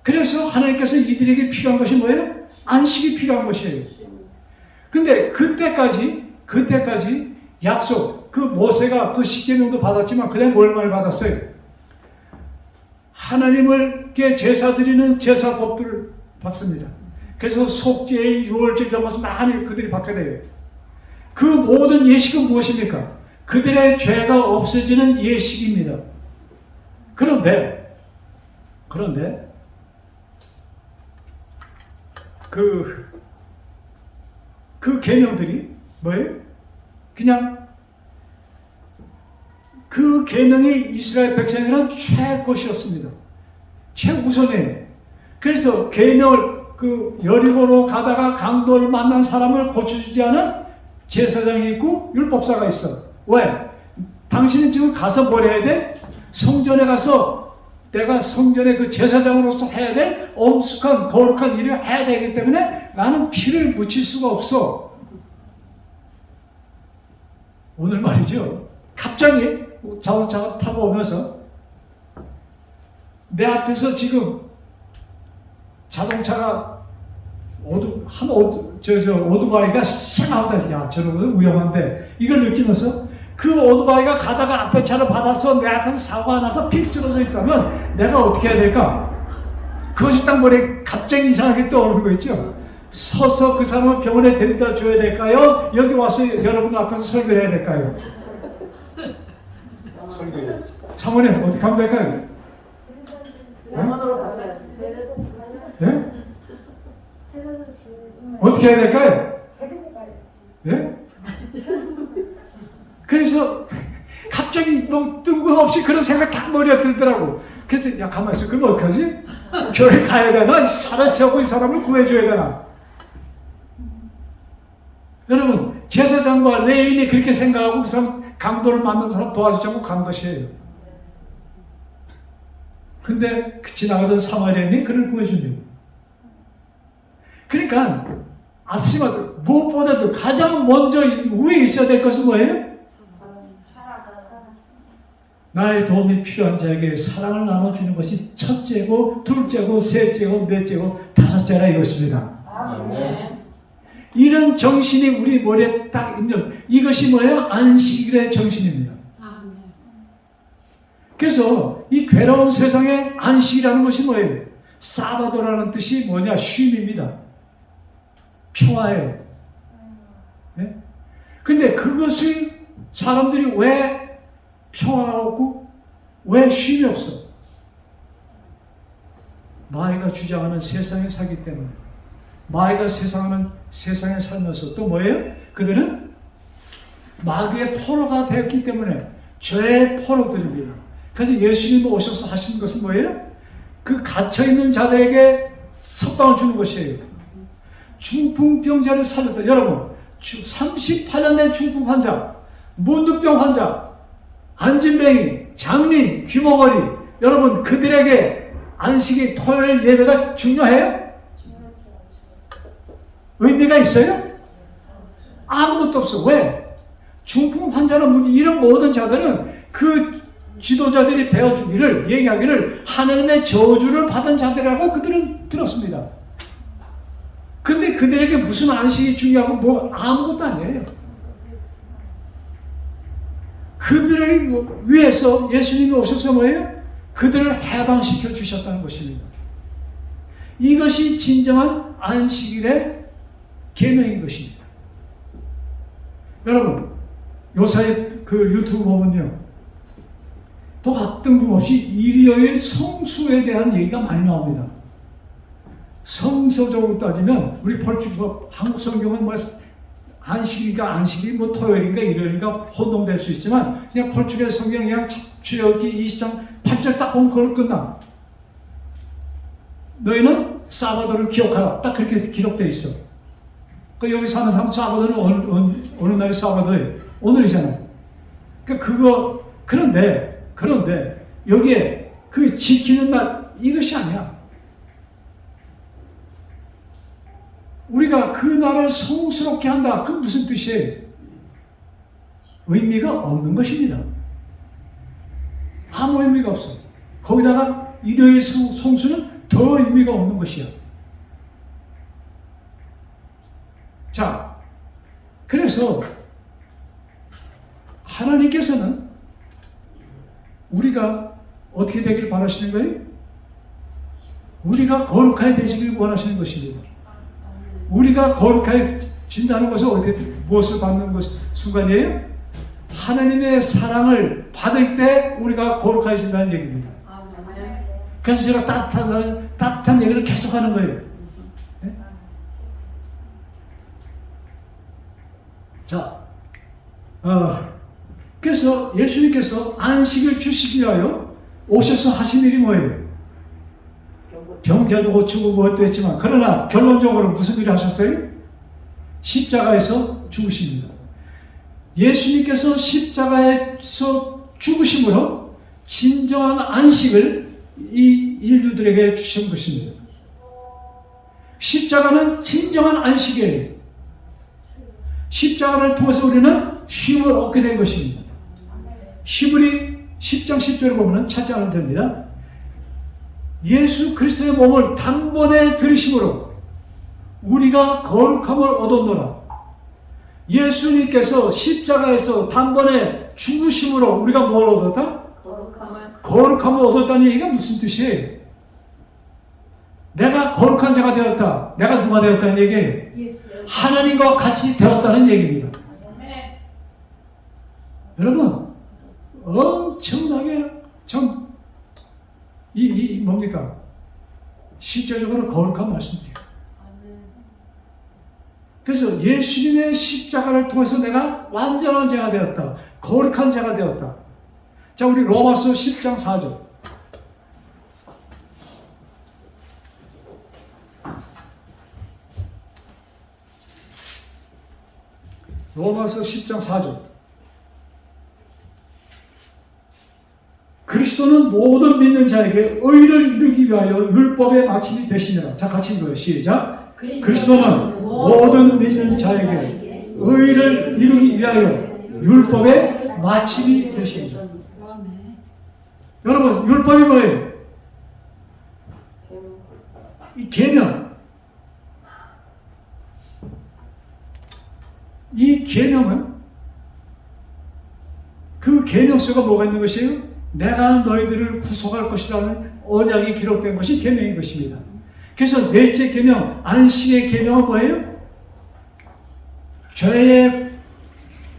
그래서 하나님께서 이들에게 필요한 것이 뭐예요? 안식이 필요한 것이에요. 근데 그때까지 약속, 그 모세가 그 십계명도 받았지만 그다음에 뭘 많이 받았어요? 하나님께 제사 드리는 제사법들을 받습니다. 그래서 속죄, 유월절 이런 것을 많이 그들이 받게 돼요. 그 모든 예식은 무엇입니까? 그들의 죄가 없어지는 예식입니다. 그런데 그 계명들이 뭐예요? 그냥 그 계명이 이스라엘 백성에게는 최고시였습니다. 최우선이에요. 그래서 계명을 그 여리고로 가다가 강도를 만난 사람을 고쳐주지 않은 제사장이 있고 율법사가 있어. 왜? 당신은 지금 가서 뭘 해야 돼? 성전에 가서 내가 성전의 그 제사장으로서 해야 될 엄숙한 거룩한 일을 해야 되기 때문에 나는 피를 묻힐 수가 없어. 오늘 말이죠. 갑자기 자동차가 타고 오면서 내 앞에서 지금 자동차가 오토바이가 샥 나오다. 야, 저러면 위험한데. 이걸 느끼면서 그 오토바이가 가다가 앞에 차를 받아서 내 앞에서 사고가 나서 픽 쓰러져 있다면 내가 어떻게 해야 될까? 그것이 딱 머리에 갑자기 이상하게 떠오르는 거 있죠? 서서 그 사람을 병원에 데려다 줘야 될까요? 여기 와서 여러분 앞에서 설교를 해야 될까요? 설교해야지. 사모님, 어떻게 하면 될까요? 병원으로 가셔야 돼요. 예? 어떻게 해야 될까요? 예? 그래서 갑자기 뭐 뜬금없이 그런 생각이 딱 머리에 들더라고. 그래서 야, 가만히 있어. 그럼 어떡하지? 교회 가야 되나? 살아 세우고 이 사람을 구해줘야 되나? 여러분, 제사장과 레위인이 그렇게 생각하고 그 사람 강도를 만난 사람 도와주자고 간 것이에요. 근데 지나가던 사마리아인이 그를 구해줍니다. 그러니까 아스마도 무엇보다도 가장 먼저 위에 있어야 될 것은 뭐예요? 나의 도움이 필요한 자에게 사랑을 나눠주는 것이 첫째고 둘째고 셋째고 넷째고 다섯째라 이것입니다. 아멘. 이런 정신이 우리 머리에 딱 있는 이것이 뭐예요? 안식일의 정신입니다. 그래서 이 괴로운 세상에 안식이라는 것이 뭐예요? 사바도라는 뜻이 뭐냐? 쉼입니다. 평화예요. 네? 근데 그것을 사람들이 왜 평화가 없고 왜 쉼이 없어? 마귀가 주장하는 세상에 살기 때문에. 마귀가 세상에 살면서 또 뭐예요? 그들은 마귀의 포로가 되었기 때문에 죄의 포로들입니다. 그래서 예수님이 오셔서 하신 것은 뭐예요? 그 갇혀있는 자들에게 석방을 주는 것이에요. 중풍병자를 살렸다. 여러분, 38년 된 중풍 환자, 문득병 환자, 안진뱅이, 장님, 귀머거리, 여러분 그들에게 안식일 토요일 예배가 중요해요? 의미가 있어요? 아무것도 없어. 왜? 중풍 환자는 이런 모든 자들은 그 지도자들이 배워주기를, 얘기하기를 하나님의 저주를 받은 자들이라고 그들은 들었습니다. 근데 그들에게 무슨 안식이 중요하고 뭐 아무것도 아니에요. 그들을 위해서 예수님이 오셔서 뭐예요? 그들을 해방시켜 주셨다는 것입니다. 이것이 진정한 안식일의 계명인 것입니다. 여러분, 요사이 그 유튜브 보면요, 또 뜬금없이 일요일 성수에 대한 얘기가 많이 나옵니다. 성서적으로 따지면 우리 펄주법 한국 성경은 뭐 안식일인가 안식일 뭐 토요일인가 일요일인가 혼동될 수 있지만 그냥 펄주의 성경 그냥 출애굽기 20장 8절 딱 보면 그걸 끝나. 너희는 사바도를 기억하라. 딱 그렇게 기록되어 있어. 그 여기 사는 사람 사바도는 어느 날이 사바도예요? 오늘이잖아요. 그러니까 그런데 여기에 그 지키는 날 이것이 아니야. 우리가 그 날을 성스럽게 한다. 그 무슨 뜻이에요? 의미가 없는 것입니다. 아무 의미가 없어. 거기다가 일요일 성수는 더 의미가 없는 것이야. 자, 그래서 하나님께서는 우리가 어떻게 되기를 바라시는 거예요? 우리가 거룩하게 되시길 원하시는 것입니다. 우리가 거룩해진다는 것은 어떻게 무엇을 받는 순간이에요? 하나님의 사랑을 받을 때 우리가 거룩해진다는 얘기입니다. 그래서 제가 따뜻한 얘기를 계속하는 거예요. 네? 자, 그래서 예수님께서 안식을 주시기 위하여 오셔서 하신 일이 뭐예요? 병자도 고치고 무엇도 했지만, 그러나 결론적으로 무슨 일을 하셨어요? 십자가에서 죽으십니다. 예수님께서 십자가에서 죽으심으로 진정한 안식을 이 인류들에게 주신 것입니다. 십자가는 진정한 안식이에요. 십자가를 통해서 우리는 쉼을 얻게 된 것입니다. 히브리 10장 10절을 보면 찾지 않아도 됩니다. 예수 그리스도의 몸을 단번에 들이심으로 우리가 거룩함을 얻었노라. 예수님께서 십자가에서 단번에 죽으심으로 우리가 뭘 얻었다? 거룩함을 얻었다는 얘기가 무슨 뜻이에요? 내가 거룩한 자가 되었다. 내가 누가 되었다는 얘기예요? 하나님과 같이 되었다는 얘기입니다. 여러분, 엄청나게 참 뭡니까? 실제적으로 거룩한 말씀이에요. 그래서 예수님의 십자가를 통해서 내가 완전한 자가 되었다. 거룩한 자가 되었다. 자, 우리 로마서 10장 4절. 로마서 10장 4절. 그리스도는 모든 믿는 자에게 의를 이루기 위하여 율법의 마침이 되시니라. 자, 같이 읽어요. 시작. 그리스도는 모든 믿는 자에게 의를 이루기 위하여 율법의 마침이 되시니라. 여러분, 율법이 뭐예요? 이 계명. 이 계명은 그 계명 속에 뭐가 있는 것이에요? 내가 너희들을 구속할 것이라는 언약이 기록된 것이 계명인 것입니다. 그래서 넷째 계명, 안식의 계명은 뭐예요? 죄의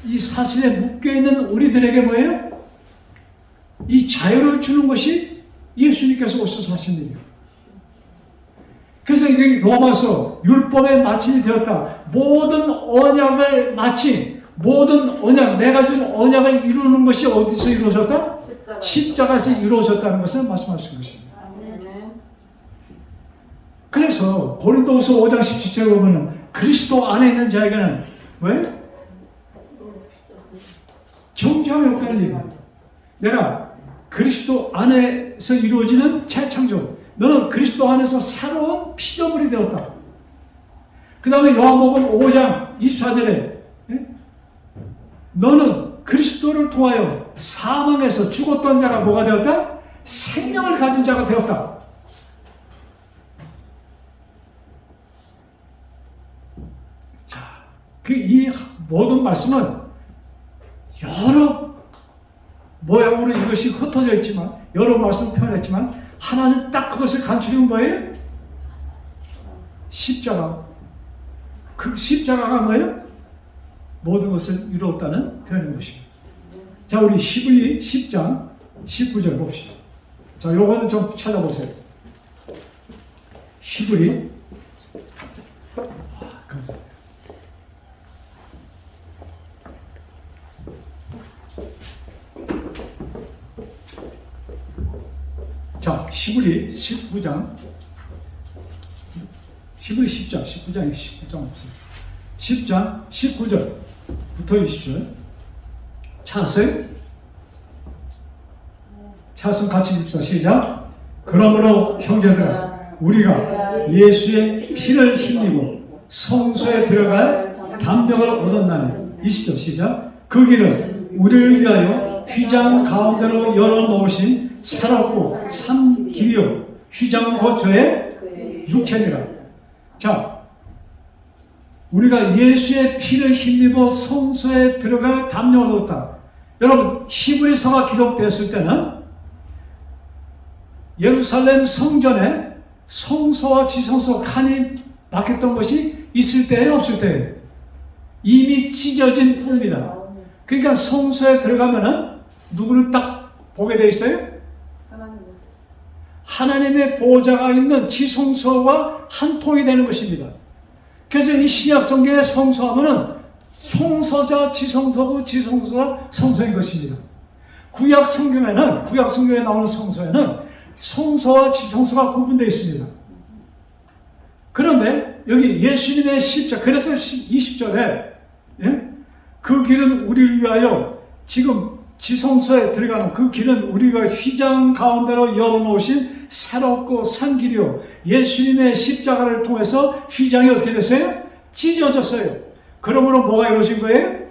이 사실에 묶여있는 우리들에게 뭐예요? 이 자유를 주는 것이 예수님께서 오셔서 하신 일이에요. 그래서 이게 로마서 율법의 마침이 되었다. 모든 언약을 마침, 모든 언약, 내가 준 언약을 이루는 것이 어디서 이루어졌다? 십자가에서 이루어졌다는 것을 말씀하신 것입니다. 그래서 고린도후서 5장 17절에 보면 그리스도 안에 있는 자에게는 왜? 정죄함이 없다는 얘기입니다. 내가 그리스도 안에서 이루어지는 재창조, 너는 그리스도 안에서 새로운 피조물이 되었다. 그 다음에 요한복음 5장 24절에 너는 그리스도를 통하여 사망에서 죽었던 자가 뭐가 되었다? 생명을 가진 자가 되었다. 자, 이 모든 말씀은 여러 모양으로 이것이 흩어져 있지만, 여러 말씀을 표현했지만, 하나는 딱 그것을 간추리는 거예요? 십자가. 그 십자가가 뭐예요? 모든 것을 이루었다는 표현인 것입니다. 자, 우리 히브리 10장 19절 봅시다. 자, 요거는 좀 찾아보세요. 히브리. 자, 히브리 19장. 히브리 10장, 19장에 19장 없어요. 10장 19절부터 20절. 찾았어요? 찾았으면 같이 읽읍시다. 시작. 그러므로 형제들아, 우리가 예수의 피를 힘입고 성소에 들어갈 담력을 얻었나니. 20절 시작. 그 길은 우리를 위하여 휘장 가운데로 열어놓으신 새롭고 산 길이요 휘장은 곧 저의 육체니라. 자, 우리가 예수의 피를 힘입어 성소에 들어갈 담력을 얻었다. 여러분, 히브리서가 기록되었을 때는 예루살렘 성전에 성소와 지성소 칸이 막혔던 것이 있을 때예요, 없을 때예요? 이미 찢어진 후입니다. 그러니까 성소에 들어가면은 누구를 딱 보게 돼 있어요? 하나님의 보호자가 있는 지성소와 한 통이 되는 것입니다. 그래서 이 신약 성경의 성소하면은 성소자 지성소고 지성소가 성소인 것입니다. 구약 성경에 나오는 성소에는 성소와 지성소가 구분되어 있습니다. 그런데 여기 예수님의 십자가, 그래서 20절에 그 길은 우리를 위하여 지금 지성소에 들어가는 그 길은 우리가 휘장 가운데로 열어놓으신 새롭고 산 길이요. 예수님의 십자가를 통해서 휘장이 어떻게 됐어요? 찢어졌어요. 그러므로 뭐가 이루어진 거예요?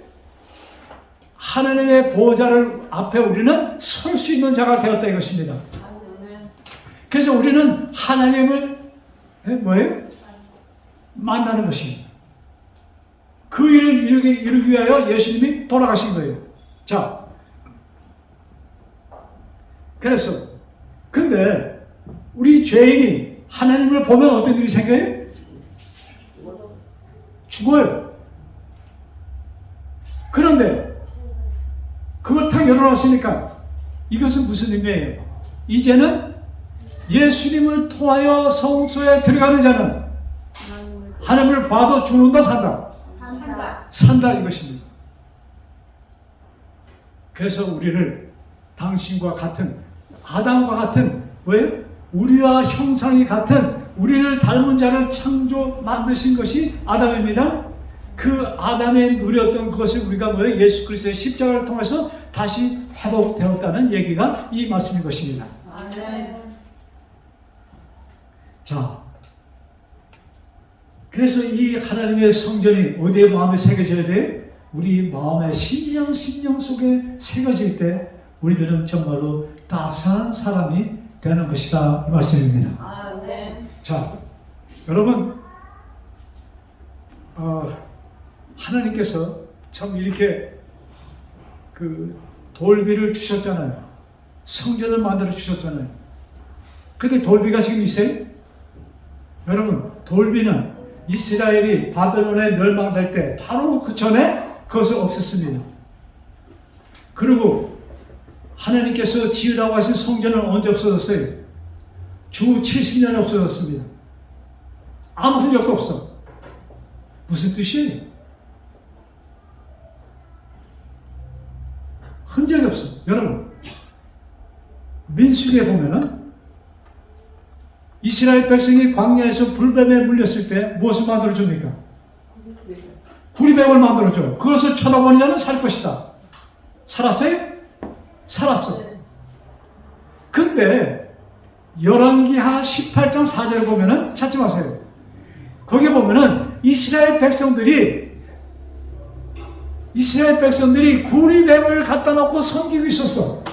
하나님의 보호자를 앞에 우리는 설 수 있는 자가 되었다 이것입니다. 그래서 우리는 하나님을 뭐예요? 만나는 것입니다. 그 일을 이루기 위하여 예수님이 돌아가신 거예요. 자, 그래서 근데 우리 죄인이 하나님을 보면 어떤 일이 생겨요? 죽어요. 그런데 그걸 탁 열어놨으니까 이것은 무슨 의미예요? 이제는 예수님을 통하여 성소에 들어가는 자는 하나님을 봐도 죽는다 산다? 산다 이것입니다. 그래서 우리를 당신과 같은 아담과 같은 왜? 우리와 형상이 같은 우리를 닮은 자를 창조 만드신 것이 아담입니다. 그 아담의 누렸던 그것을 우리가 뭐예요? 예수 그리스도의 십자가를 통해서 다시 회복되었다는 얘기가 이 말씀인 것입니다. 자, 그래서 이 하나님의 성전이 어디에 마음에 새겨져야 돼요? 우리 마음의 심령 속에 새겨질 때 우리들은 정말로 따스한 사람이 되는 것이다 이 말씀입니다. 자, 여러분 하나님께서 참 이렇게 그 돌비를 주셨잖아요. 성전을 만들어 주셨잖아요. 근데 돌비가 지금 있어요? 여러분, 돌비는 이스라엘이 바벨론에 멸망될 때 바로 그 전에 그것을 없앴습니다. 그리고 하나님께서 지으라고 하신 성전은 언제 없어졌어요? 주 70년에 없어졌습니다. 아무 흔적도 없어. 무슨 뜻이에요? 흔적이 없어. 여러분, 민수기에 보면은 이스라엘 백성이 광야에서 불뱀에 물렸을 때 무엇을 만들어줍니까? 구리뱀을 만들어줘요. 그것을 쳐다보는 자는 살 것이다. 살았어요? 살았어. 근데 열왕기하 18장 4절을 보면은 찾지 마세요. 거기 보면은 이스라엘 백성들이 구리뱀을 갖다 놓고 섬기고 있었어.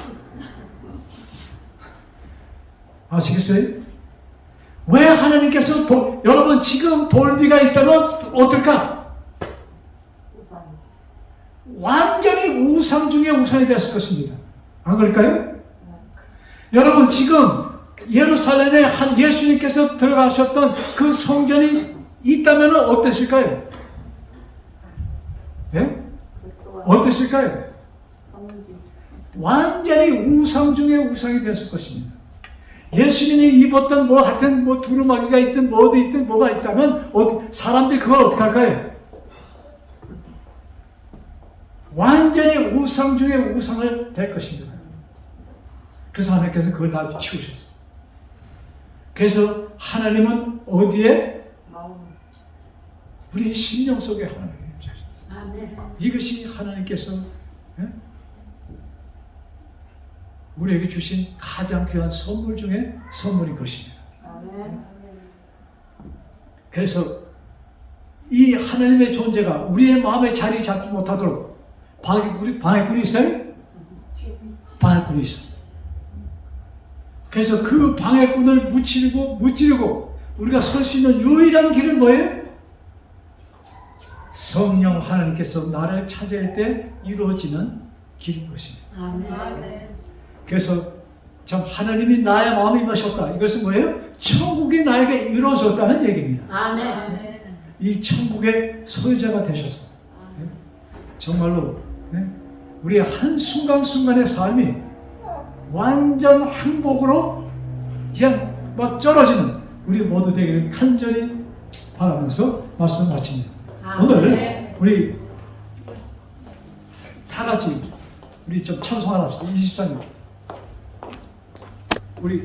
아시겠어요? 왜 하나님께서 여러분 지금 돌비가 있다면 어떨까? 완전히 우상 중에 우상이 되었을 것입니다. 안 그럴까요? 여러분 지금 예루살렘에 한 예수님께서 들어가셨던 그 성전이 있다면 어땠을까요? 예? 어땠을까요? 완전히 우상 중에 우상이 되었을 것입니다. 예수님이 입었던 뭐 하여튼 뭐 두루마기가 있든 뭐도 있든 뭐가 있다면 사람들이 그걸 어떻게 할까요? 완전히 우상 중에 우상을 될 것입니다. 그래서 하나님께서 그걸 다 치우셨어요. 그래서 하나님은 어디에? 우리 심령 속에 하나님이 계십니다. 이것이 하나님께서 우리에게 주신 가장 귀한 선물 중에 선물인 것입니다. 그래서 이 하나님의 존재가 우리의 마음에 자리 잡지 못하도록 방해꾼이 있어요? 방해꾼이 있어요. 그래서 그 방해꾼을 무찌르고 우리가 설 수 있는 유일한 길은 뭐예요? 성령 하나님께서 나를 찾을 때 이루어지는 길인 것입니다. 아멘. 그래서 참 하나님이 나의 마음에 임하셨다. 이것은 뭐예요? 천국이 나에게 이루어졌다는 얘기입니다. 아멘. 이 천국의 소유자가 되셔서 정말로 우리의 한순간순간의 삶이 완전 행복으로 그냥 막 쩔어지는 우리 모두 되기를 간절히 바라면서 말씀 마칩니다. 오늘 우리 다 같이 우리 좀 찬송 하나 합시다. 24년 우리